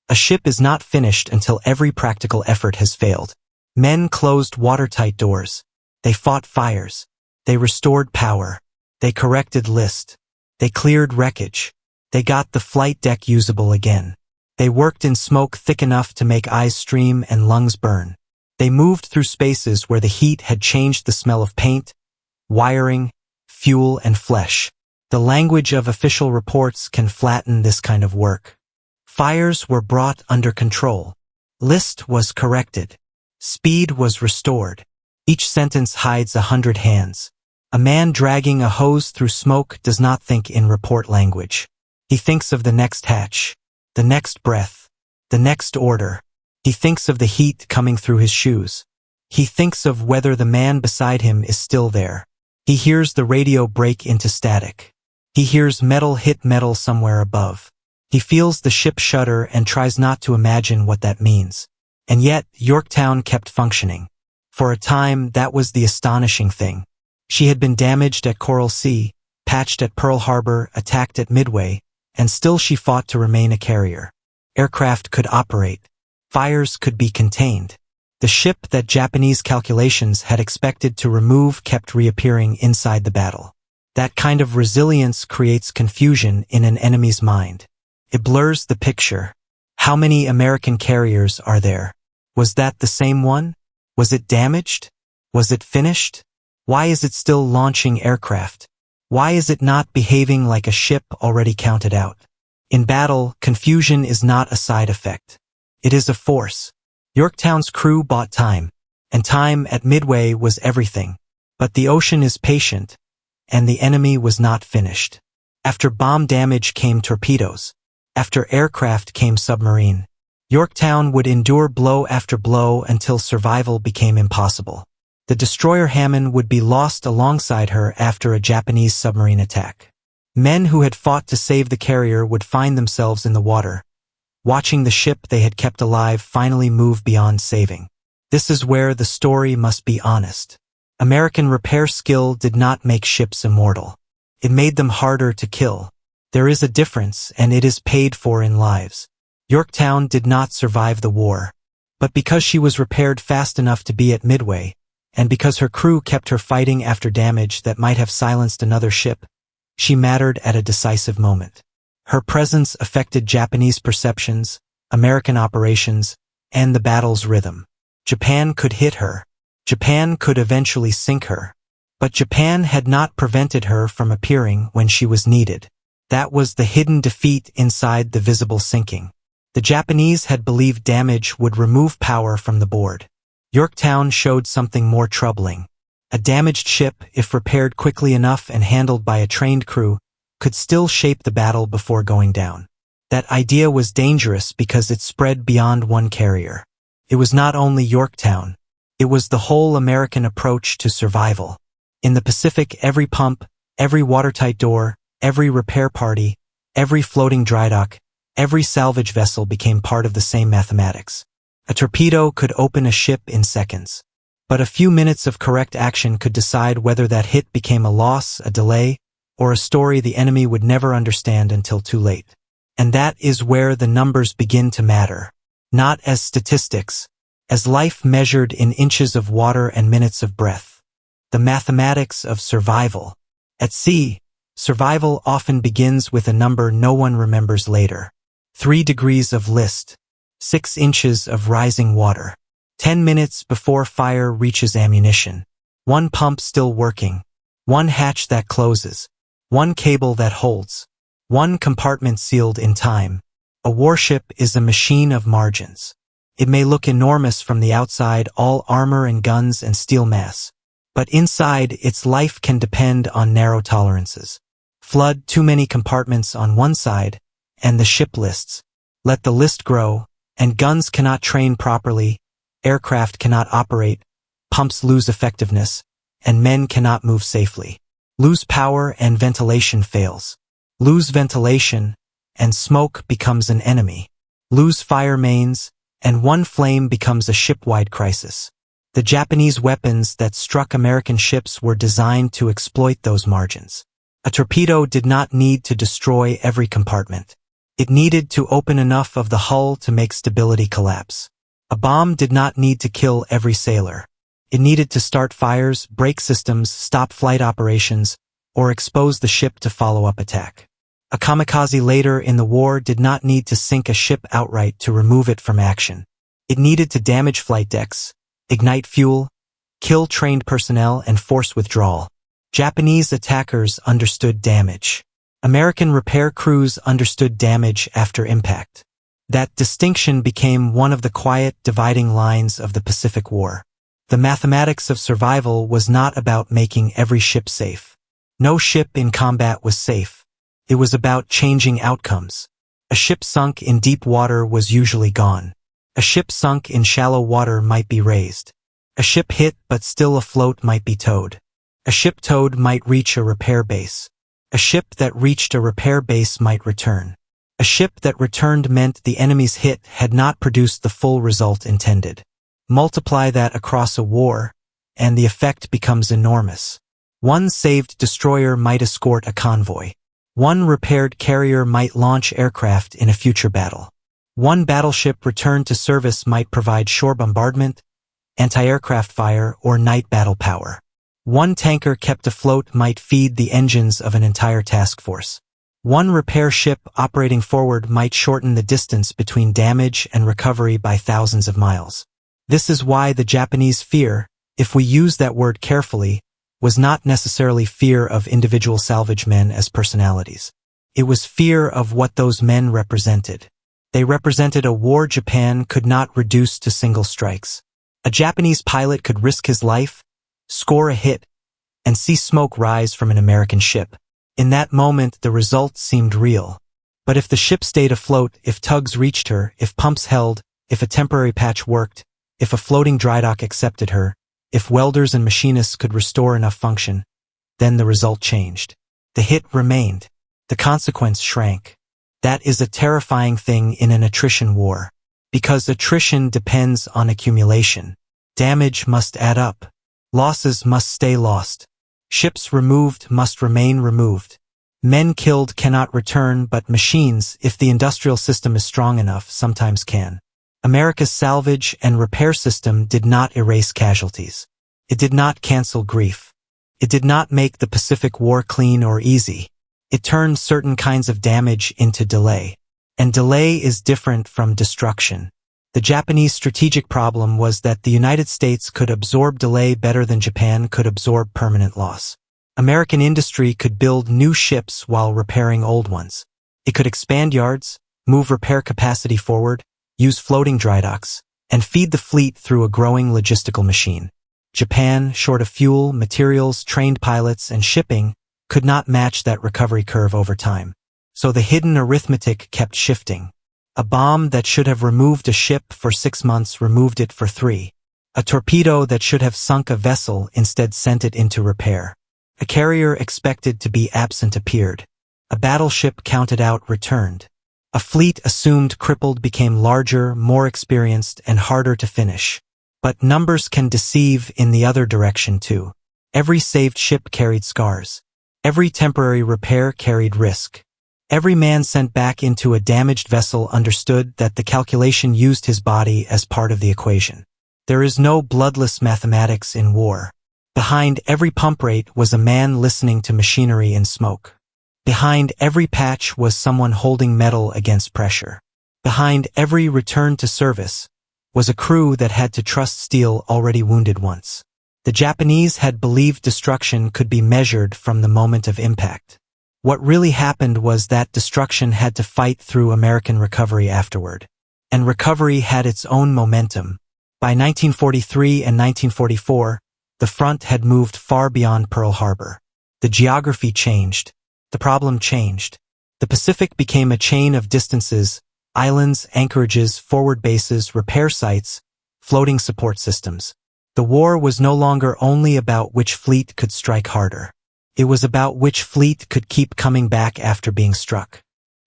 A ship is not finished until every practical effort has failed. Men closed watertight doors. They fought fires. They restored power. They corrected list. They cleared wreckage. They got the flight deck usable again. They worked in smoke thick enough to make eyes stream and lungs burn. They moved through spaces where the heat had changed the smell of paint, wiring, fuel, and flesh. The language of official reports can flatten this kind of work. Fires were brought under control. List was corrected. Speed was restored. Each sentence hides 100 hands. A man dragging a hose through smoke does not think in report language. He thinks of the next hatch, the next breath, the next order. He thinks of the heat coming through his shoes. He thinks of whether the man beside him is still there. He hears the radio break into static. He hears metal hit metal somewhere above. He feels the ship shudder and tries not to imagine what that means. And yet, Yorktown kept functioning. For a time, that was the astonishing thing. She had been damaged at Coral Sea, patched at Pearl Harbor, attacked at Midway, and still she fought to remain a carrier. Aircraft could operate. Fires could be contained. The ship that Japanese calculations had expected to remove kept reappearing inside the battle. That kind of resilience creates confusion in an enemy's mind. It blurs the picture. How many American carriers are there? Was that the same one? Was it damaged? Was it finished? Why is it still launching aircraft? Why is it not behaving like a ship already counted out? In battle, confusion is not a side effect. It is a force. Yorktown's crew bought time, and time at Midway was everything. But the ocean is patient, and the enemy was not finished. After bomb damage came torpedoes. After aircraft came submarine. Yorktown would endure blow after blow until survival became impossible. The destroyer Hammond would be lost alongside her after a Japanese submarine attack. Men who had fought to save the carrier would find themselves in the water, watching the ship they had kept alive finally move beyond saving. This is where the story must be honest. American repair skill did not make ships immortal. It made them harder to kill. There is a difference, and it is paid for in lives. Yorktown did not survive the war. But because she was repaired fast enough to be at Midway, and because her crew kept her fighting after damage that might have silenced another ship, she mattered at a decisive moment. Her presence affected Japanese perceptions, American operations, and the battle's rhythm. Japan could hit her. Japan could eventually sink her. But Japan had not prevented her from appearing when she was needed. That was the hidden defeat inside the visible sinking. The Japanese had believed damage would remove power from the board. Yorktown showed something more troubling. A damaged ship, if repaired quickly enough and handled by a trained crew, could still shape the battle before going down. That idea was dangerous because it spread beyond one carrier. It was not only Yorktown. It was the whole American approach to survival. In the Pacific, every pump, every watertight door, every repair party, every floating drydock, every salvage vessel became part of the same mathematics. A torpedo could open a ship in seconds. But a few minutes of correct action could decide whether that hit became a loss, a delay, or a story the enemy would never understand until too late. And that is where the numbers begin to matter. Not as statistics, as life measured in inches of water and minutes of breath. The mathematics of survival. At sea, survival often begins with a number no one remembers later. 3 degrees of list. 6 inches of rising water. 10 minutes before fire reaches ammunition. 1 pump still working. 1 hatch that closes. 1 cable that holds. 1 compartment sealed in time. A warship is a machine of margins. It may look enormous from the outside, all armor and guns and steel mass. But inside, its life can depend on narrow tolerances. Flood too many compartments on one side, and the ship lists. Let the list grow, and guns cannot train properly, aircraft cannot operate, pumps lose effectiveness, and men cannot move safely. Lose power and ventilation fails. Lose ventilation, and smoke becomes an enemy. Lose fire mains, and one flame becomes a ship-wide crisis. The Japanese weapons that struck American ships were designed to exploit those margins. A torpedo did not need to destroy every compartment. It needed to open enough of the hull to make stability collapse. A bomb did not need to kill every sailor. It needed to start fires, break systems, stop flight operations, or expose the ship to follow-up attack. A kamikaze later in the war did not need to sink a ship outright to remove it from action. It needed to damage flight decks, ignite fuel, kill trained personnel, and force withdrawal. Japanese attackers understood damage. American repair crews understood damage after impact. That distinction became one of the quiet dividing lines of the Pacific War. The mathematics of survival was not about making every ship safe. No ship in combat was safe. It was about changing outcomes. A ship sunk in deep water was usually gone. A ship sunk in shallow water might be raised. A ship hit but still afloat might be towed. A ship towed might reach a repair base. A ship that reached a repair base might return. A ship that returned meant the enemy's hit had not produced the full result intended. Multiply that across a war, and the effect becomes enormous. One saved destroyer might escort a convoy. One repaired carrier might launch aircraft in a future battle. One battleship returned to service might provide shore bombardment, anti-aircraft fire, or night battle power. One tanker kept afloat might feed the engines of an entire task force. One repair ship operating forward might shorten the distance between damage and recovery by thousands of miles. This is why the Japanese fear, if we use that word carefully, was not necessarily fear of individual salvage men as personalities. It was fear of what those men represented. They represented a war Japan could not reduce to single strikes. A Japanese pilot could risk his life, score a hit, and see smoke rise from an American ship. In that moment, the result seemed real. But if the ship stayed afloat, if tugs reached her, if pumps held, if a temporary patch worked, if a floating drydock accepted her, if welders and machinists could restore enough function, then the result changed. The hit remained. The consequence shrank. That is a terrifying thing in an attrition war. Because attrition depends on accumulation. Damage must add up. Losses must stay lost. Ships removed must remain removed. Men killed cannot return, but machines, if the industrial system is strong enough, sometimes can. America's salvage and repair system did not erase casualties. It did not cancel grief. It did not make the Pacific War clean or easy. It turned certain kinds of damage into delay. And delay is different from destruction. The Japanese strategic problem was that the United States could absorb delay better than Japan could absorb permanent loss. American industry could build new ships while repairing old ones. It could expand yards, move repair capacity forward, use floating drydocks, and feed the fleet through a growing logistical machine. Japan, short of fuel, materials, trained pilots, and shipping, could not match that recovery curve over time. So the hidden arithmetic kept shifting. A bomb that should have removed a ship for 6 months removed it for 3. A torpedo that should have sunk a vessel instead sent it into repair. A carrier expected to be absent appeared. A battleship counted out returned. A fleet assumed crippled became larger, more experienced, and harder to finish. But numbers can deceive in the other direction too. Every saved ship carried scars. Every temporary repair carried risk. Every man sent back into a damaged vessel understood that the calculation used his body as part of the equation. There is no bloodless mathematics in war. Behind every pump rate was a man listening to machinery in smoke. Behind every patch was someone holding metal against pressure. Behind every return to service was a crew that had to trust steel already wounded once. The Japanese had believed destruction could be measured from the moment of impact. What really happened was that destruction had to fight through American recovery afterward. And recovery had its own momentum. By 1943 and 1944, The front had moved far beyond Pearl Harbor. The geography changed. The problem changed. The Pacific became a chain of distances, islands, anchorages, forward bases, repair sites, floating support systems. The war was no longer only about which fleet could strike harder. It was about which fleet could keep coming back after being struck.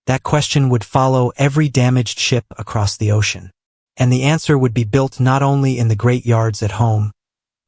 That question would follow every damaged ship across the ocean. And the answer would be built not only in the great yards at home,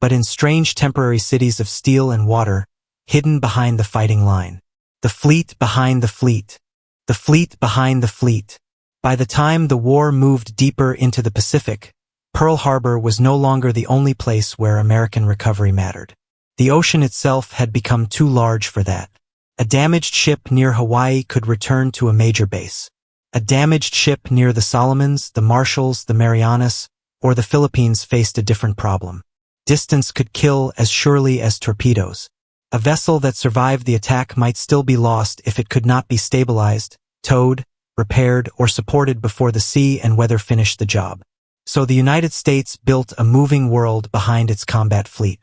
but in strange temporary cities of steel and water, hidden behind the fighting line. The fleet behind the fleet. The fleet behind the fleet. By the time the war moved deeper into the Pacific, Pearl Harbor was no longer the only place where American recovery mattered. The ocean itself had become too large for that. A damaged ship near Hawaii could return to a major base. A damaged ship near the Solomons, the Marshalls, the Marianas, or the Philippines faced a different problem. Distance could kill as surely as torpedoes. A vessel that survived the attack might still be lost if it could not be stabilized, towed, repaired, or supported before the sea and weather finished the job. So the United States built a moving world behind its combat fleet.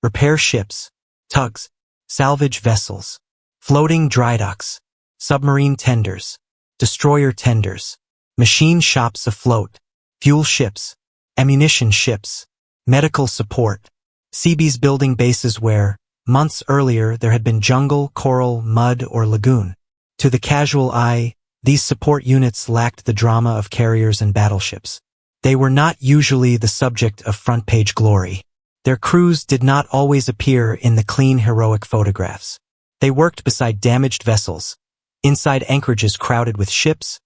Repair ships, tugs, salvage vessels, floating drydocks, submarine tenders, destroyer tenders, machine shops afloat, fuel ships, ammunition ships, medical support, Seabees building bases where, months earlier, there had been jungle, coral, mud, or lagoon. To the casual eye, these support units lacked the drama of carriers and battleships. They were not usually the subject of front-page glory. Their crews did not always appear in the clean, heroic photographs. They worked beside damaged vessels, inside anchorages crowded with ships,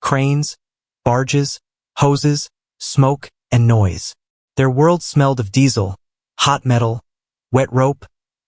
cranes, barges, hoses, smoke, and noise. Their world smelled of diesel, hot metal, wet rope,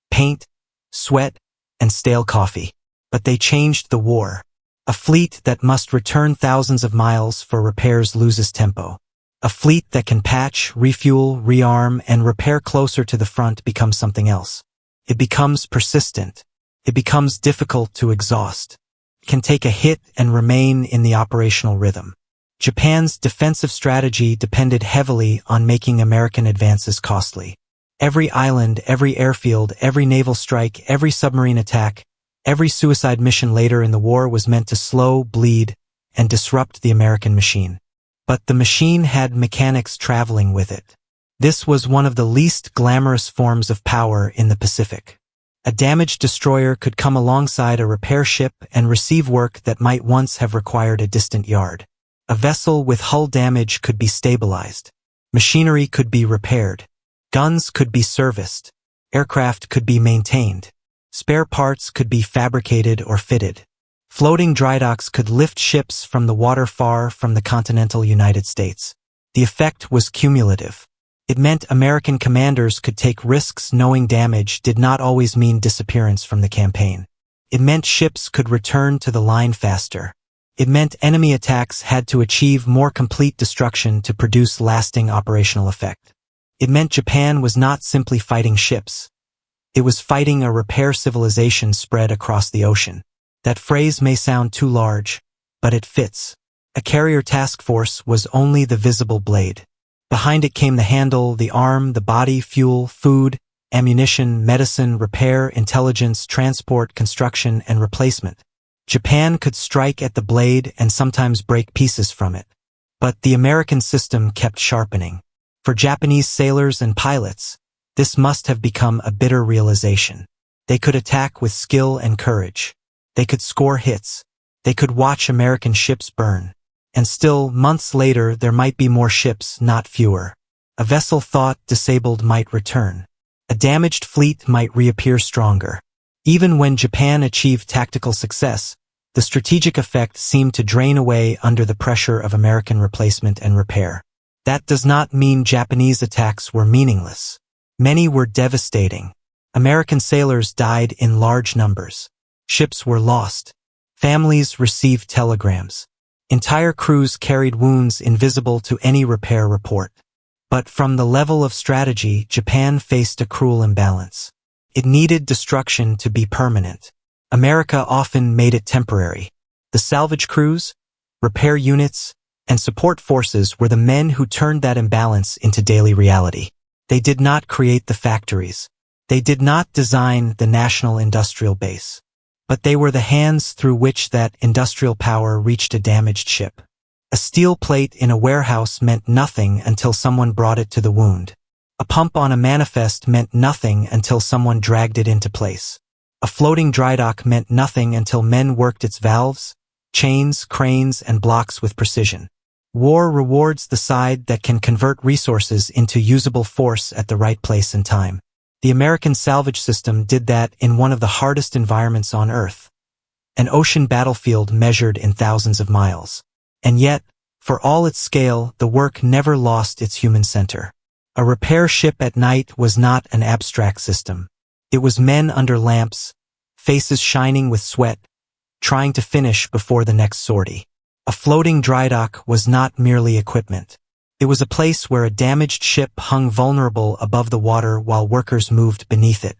paint, sweat, and stale coffee. But they changed the war. A fleet that must return thousands of miles for repairs loses tempo. A fleet that can patch, refuel, rearm, and repair closer to the front becomes something else. It becomes persistent. It becomes difficult to exhaust. It can take a hit and remain in the operational rhythm. Japan's defensive strategy depended heavily on making American advances costly. Every island, every airfield, every naval strike, every submarine attack, every suicide mission later in the war was meant to slow, bleed, and disrupt the American machine. But the machine had mechanics traveling with it. This was one of the least glamorous forms of power in the Pacific. A damaged destroyer could come alongside a repair ship and receive work that might once have required a distant yard. A vessel with hull damage could be stabilized. Machinery could be repaired. Guns could be serviced. Aircraft could be maintained. Spare parts could be fabricated or fitted. Floating drydocks could lift ships from the water far from the continental United States. The effect was cumulative. It meant American commanders could take risks knowing damage did not always mean disappearance from the campaign. It meant ships could return to the line faster. It meant enemy attacks had to achieve more complete destruction to produce lasting operational effect. It meant Japan was not simply fighting ships. It was fighting a repair civilization spread across the ocean. That phrase may sound too large, but it fits. A carrier task force was only the visible blade. Behind it came the handle, the arm, the body, fuel, food, ammunition, medicine, repair, intelligence, transport, construction, and replacement. Japan could strike at the blade and sometimes break pieces from it. But the American system kept sharpening. For Japanese sailors and pilots, this must have become a bitter realization. They could attack with skill and courage. They could score hits. They could watch American ships burn. And still, months later, there might be more ships, not fewer. A vessel thought disabled might return. A damaged fleet might reappear stronger. Even when Japan achieved tactical success, the strategic effect seemed to drain away under the pressure of American replacement and repair. That does not mean Japanese attacks were meaningless. Many were devastating. American sailors died in large numbers. Ships were lost. Families received telegrams. Entire crews carried wounds invisible to any repair report. But from the level of strategy, Japan faced a cruel imbalance. It needed destruction to be permanent. America often made it temporary. The salvage crews, repair units, and support forces were the men who turned that imbalance into daily reality. They did not create the factories. They did not design the national industrial base. But they were the hands through which that industrial power reached a damaged ship. A steel plate in a warehouse meant nothing until someone brought it to the wound. A pump on a manifest meant nothing until someone dragged it into place. A floating drydock meant nothing until men worked its valves, chains, cranes, and blocks with precision. War rewards the side that can convert resources into usable force at the right place and time. The American salvage system did that in one of the hardest environments on Earth, an ocean battlefield measured in thousands of miles. And yet, for all its scale, the work never lost its human center. A repair ship at night was not an abstract system. It was men under lamps, faces shining with sweat, trying to finish before the next sortie. A floating drydock was not merely equipment. It was a place where a damaged ship hung vulnerable above the water while workers moved beneath it.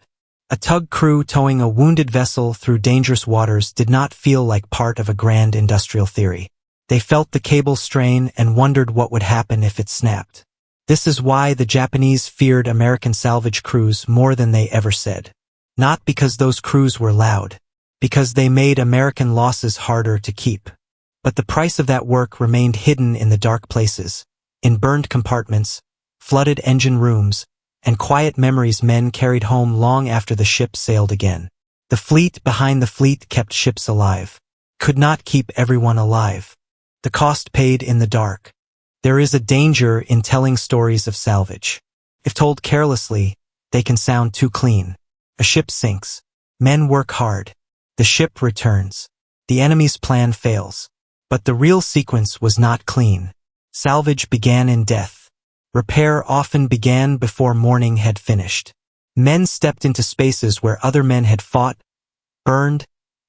A tug crew towing a wounded vessel through dangerous waters did not feel like part of a grand industrial theory. They felt the cable strain and wondered what would happen if it snapped. This is why the Japanese feared American salvage crews more than they ever said. Not because those crews were loud, because they made American losses harder to keep. But the price of that work remained hidden in the dark places, in burned compartments, flooded engine rooms, and quiet memories men carried home long after the ship sailed again. The fleet behind the fleet kept ships alive, could not keep everyone alive. The cost paid in the dark. There is a danger in telling stories of salvage. If told carelessly, they can sound too clean. A ship sinks. Men work hard. The ship returns. The enemy's plan fails. But the real sequence was not clean. Salvage began in death. Repair often began before morning had finished. Men stepped into spaces where other men had fought, burned,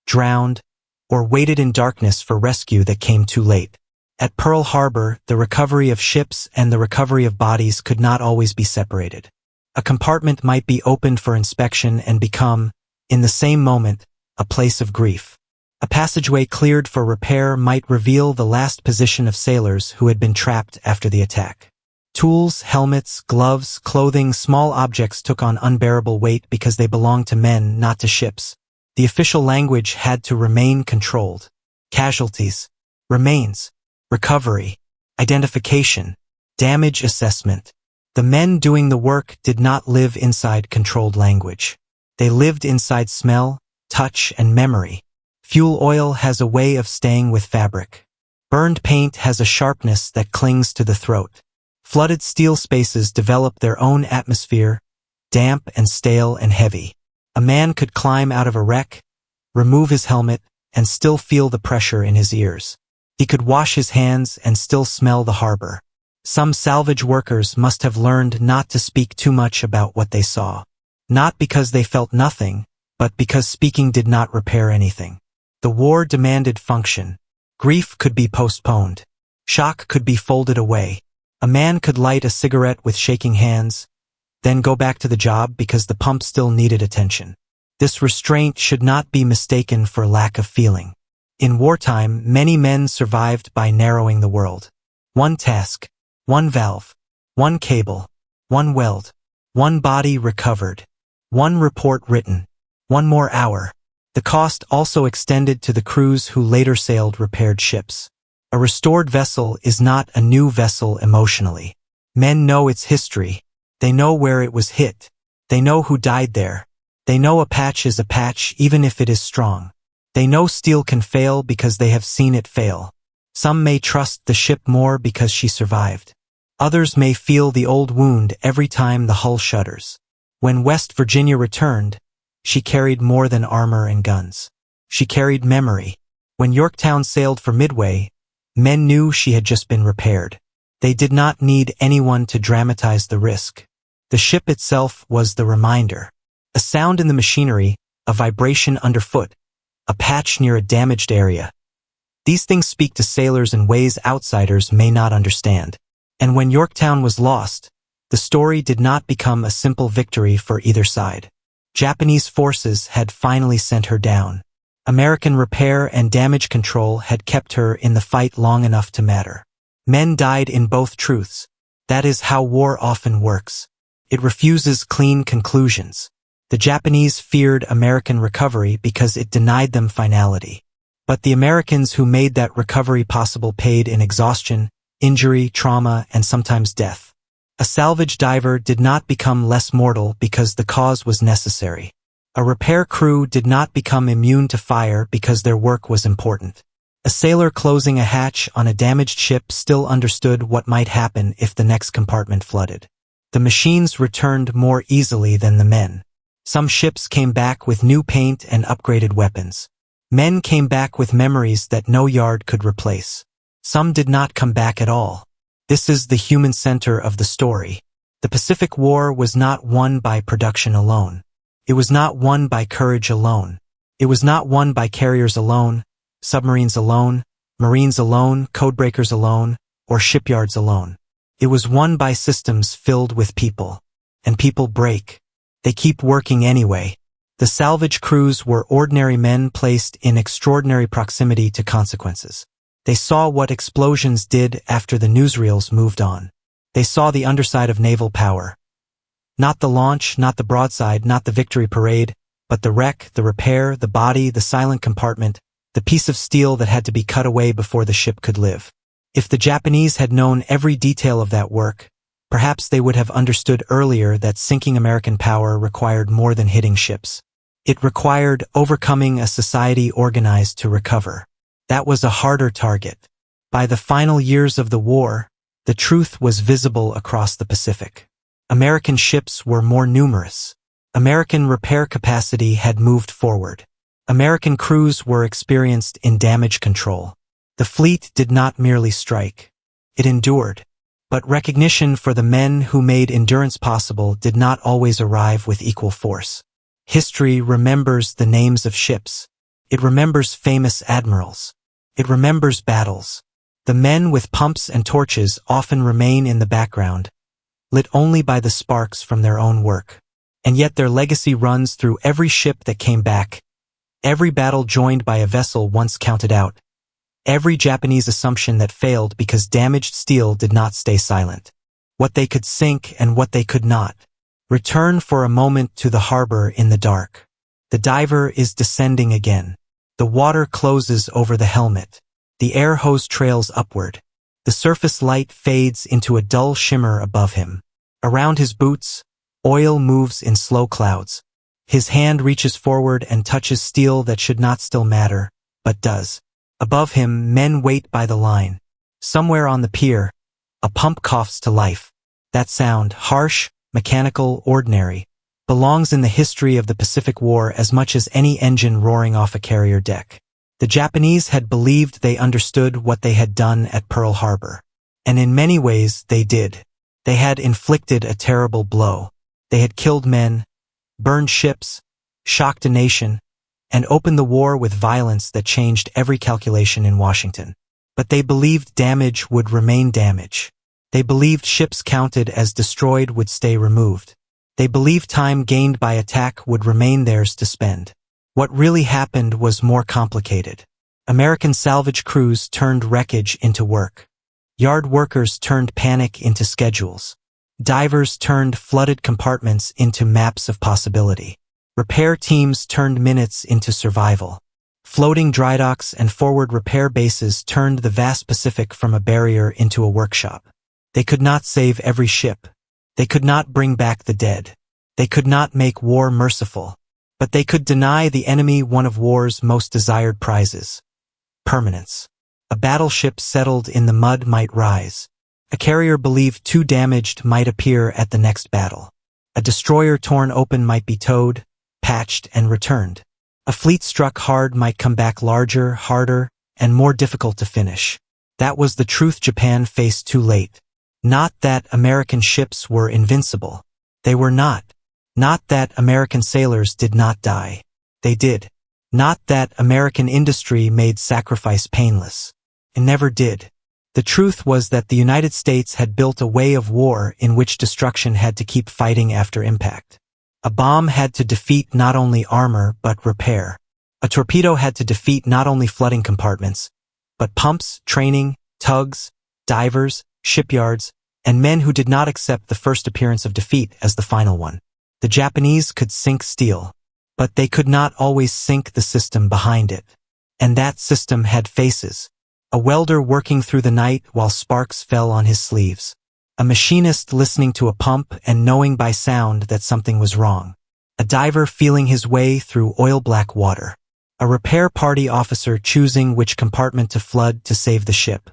drowned, or waited in darkness for rescue that came too late. At Pearl Harbor, the recovery of ships and the recovery of bodies could not always be separated. A compartment might be opened for inspection and become, in the same moment, a place of grief. A passageway cleared for repair might reveal the last position of sailors who had been trapped after the attack. Tools, helmets, gloves, clothing, small objects took on unbearable weight because they belonged to men, not to ships. The official language had to remain controlled. Casualties, remains, recovery, identification, damage assessment. The men doing the work did not live inside controlled language. They lived inside smell, touch, and memory. Fuel oil has a way of staying with fabric. Burned paint has a sharpness that clings to the throat. Flooded steel spaces develop their own atmosphere, damp and stale and heavy. A man could climb out of a wreck, remove his helmet, and still feel the pressure in his ears. He could wash his hands and still smell the harbor. Some salvage workers must have learned not to speak too much about what they saw. Not because they felt nothing, but because speaking did not repair anything. The war demanded function. Grief could be postponed. Shock could be folded away. A man could light a cigarette with shaking hands, then go back to the job because the pump still needed attention. This restraint should not be mistaken for lack of feeling. In wartime, many men survived by narrowing the world. One task, one valve, one cable, one weld, one body recovered, one report written, one more hour. The cost also extended to the crews who later sailed repaired ships. A restored vessel is not a new vessel emotionally. Men know its history. They know where it was hit. They know who died there. They know a patch is a patch even if it is strong. They know steel can fail because they have seen it fail. Some may trust the ship more because she survived. Others may feel the old wound every time the hull shudders. When West Virginia returned, she carried more than armor and guns. She carried memory. When Yorktown sailed for Midway, men knew she had just been repaired. They did not need anyone to dramatize the risk. The ship itself was the reminder. A sound in the machinery, a vibration underfoot, a patch near a damaged area. These things speak to sailors in ways outsiders may not understand. And when Yorktown was lost, the story did not become a simple victory for either side. Japanese forces had finally sent her down. American repair and damage control had kept her in the fight long enough to matter. Men died in both truths. That is how war often works. It refuses clean conclusions. The Japanese feared American recovery because it denied them finality. But the Americans who made that recovery possible paid in exhaustion, injury, trauma, and sometimes death. A salvage diver did not become less mortal because the cause was necessary. A repair crew did not become immune to fire because their work was important. A sailor closing a hatch on a damaged ship still understood what might happen if the next compartment flooded. The machines returned more easily than the men. Some ships came back with new paint and upgraded weapons. Men came back with memories that no yard could replace. Some did not come back at all. This is the human center of the story. The Pacific War was not won by production alone. It was not won by courage alone. It was not won by carriers alone, submarines alone, marines alone, codebreakers alone, or shipyards alone. It was won by systems filled with people. And people break. They keep working anyway. The salvage crews were ordinary men placed in extraordinary proximity to consequences. They saw what explosions did after the newsreels moved on. They saw the underside of naval power. Not the launch, not the broadside, not the victory parade, but the wreck, the repair, the body, the silent compartment, the piece of steel that had to be cut away before the ship could live. If the Japanese had known every detail of that work, perhaps they would have understood earlier that sinking American power required more than hitting ships. It required overcoming a society organized to recover. That was a harder target. By the final years of the war, the truth was visible across the Pacific. American ships were more numerous. American repair capacity had moved forward. American crews were experienced in damage control. The fleet did not merely strike. It endured. But recognition for the men who made endurance possible did not always arrive with equal force. History remembers the names of ships. It remembers famous admirals. It remembers battles. The men with pumps and torches often remain in the background, lit only by the sparks from their own work. And yet their legacy runs through every ship that came back, every battle joined by a vessel once counted out, every Japanese assumption that failed because damaged steel did not stay silent. What they could sink and what they could not. Return for a moment to the harbor in the dark. The diver is descending again. The water closes over the helmet. The air hose trails upward. The surface light fades into a dull shimmer above him. Around his boots, oil moves in slow clouds. His hand reaches forward and touches steel that should not still matter, but does. Above him, men wait by the line. Somewhere on the pier, a pump coughs to life. That sound, harsh, mechanical, ordinary, belongs in the history of the Pacific War as much as any engine roaring off a carrier deck. The Japanese had believed they understood what they had done at Pearl Harbor. And in many ways, they did. They had inflicted a terrible blow. They had killed men, burned ships, shocked a nation, and opened the war with violence that changed every calculation in Washington. But they believed damage would remain damage. They believed ships counted as destroyed would stay removed. They believed time gained by attack would remain theirs to spend. What really happened was more complicated. American salvage crews turned wreckage into work. Yard workers turned panic into schedules. Divers turned flooded compartments into maps of possibility. Repair teams turned minutes into survival. Floating drydocks and forward repair bases turned the vast Pacific from a barrier into a workshop. They could not save every ship. They could not bring back the dead. They could not make war merciful. But they could deny the enemy one of war's most desired prizes: permanence. A battleship settled in the mud might rise. A carrier believed too damaged might appear at the next battle. A destroyer torn open might be towed, patched, and returned. A fleet struck hard might come back larger, harder, and more difficult to finish. That was the truth Japan faced too late. Not that American ships were invincible. They were not. Not that American sailors did not die. They did. Not that American industry made sacrifice painless. It never did. The truth was that the United States had built a way of war in which destruction had to keep fighting after impact. A bomb had to defeat not only armor but repair. A torpedo had to defeat not only flooding compartments, but pumps, training, tugs, divers, shipyards, and men who did not accept the first appearance of defeat as the final one. The Japanese could sink steel, but they could not always sink the system behind it. And that system had faces. A welder working through the night while sparks fell on his sleeves. A machinist listening to a pump and knowing by sound that something was wrong. A diver feeling his way through oil-black water. A repair party officer choosing which compartment to flood to save the ship.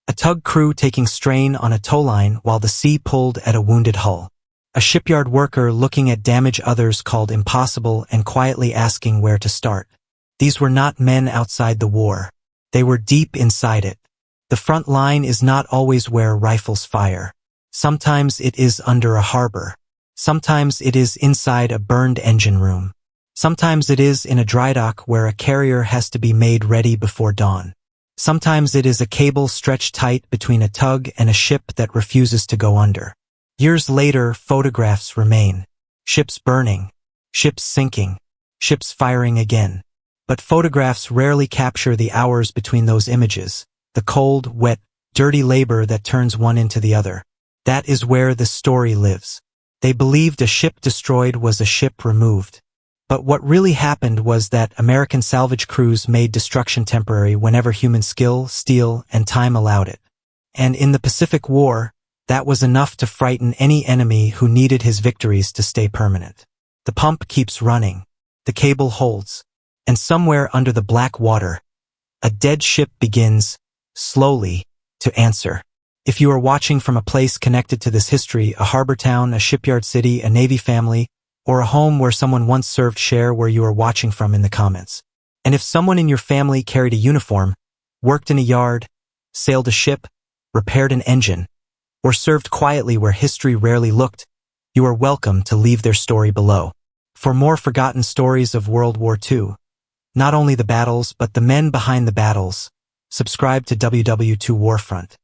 A tug crew taking strain on a towline while the sea pulled at a wounded hull. A shipyard worker looking at damage others called impossible and quietly asking where to start. These were not men outside the war. They were deep inside it. The front line is not always where rifles fire. Sometimes it is under a harbor. Sometimes it is inside a burned engine room. Sometimes it is in a drydock where a carrier has to be made ready before dawn. Sometimes it is a cable stretched tight between a tug and a ship that refuses to go under. Years later, photographs remain. Ships burning. Ships sinking. Ships firing again. But photographs rarely capture the hours between those images, the cold, wet, dirty labor that turns one into the other. That is where the story lives. They believed a ship destroyed was a ship removed. But what really happened was that American salvage crews made destruction temporary whenever human skill, steel, and time allowed it. And in the Pacific War, that was enough to frighten any enemy who needed his victories to stay permanent. The pump keeps running. The cable holds. And somewhere under the black water, a dead ship begins, slowly, to answer. If you are watching from a place connected to this history, a harbor town, a shipyard city, a Navy family, or a home where someone once served, share where you are watching from in the comments. And if someone in your family carried a uniform, worked in a yard, sailed a ship, repaired an engine, or served quietly where history rarely looked, you are welcome to leave their story below. For more forgotten stories of World War II, not only the battles but the men behind the battles, subscribe to WW2 Warfront.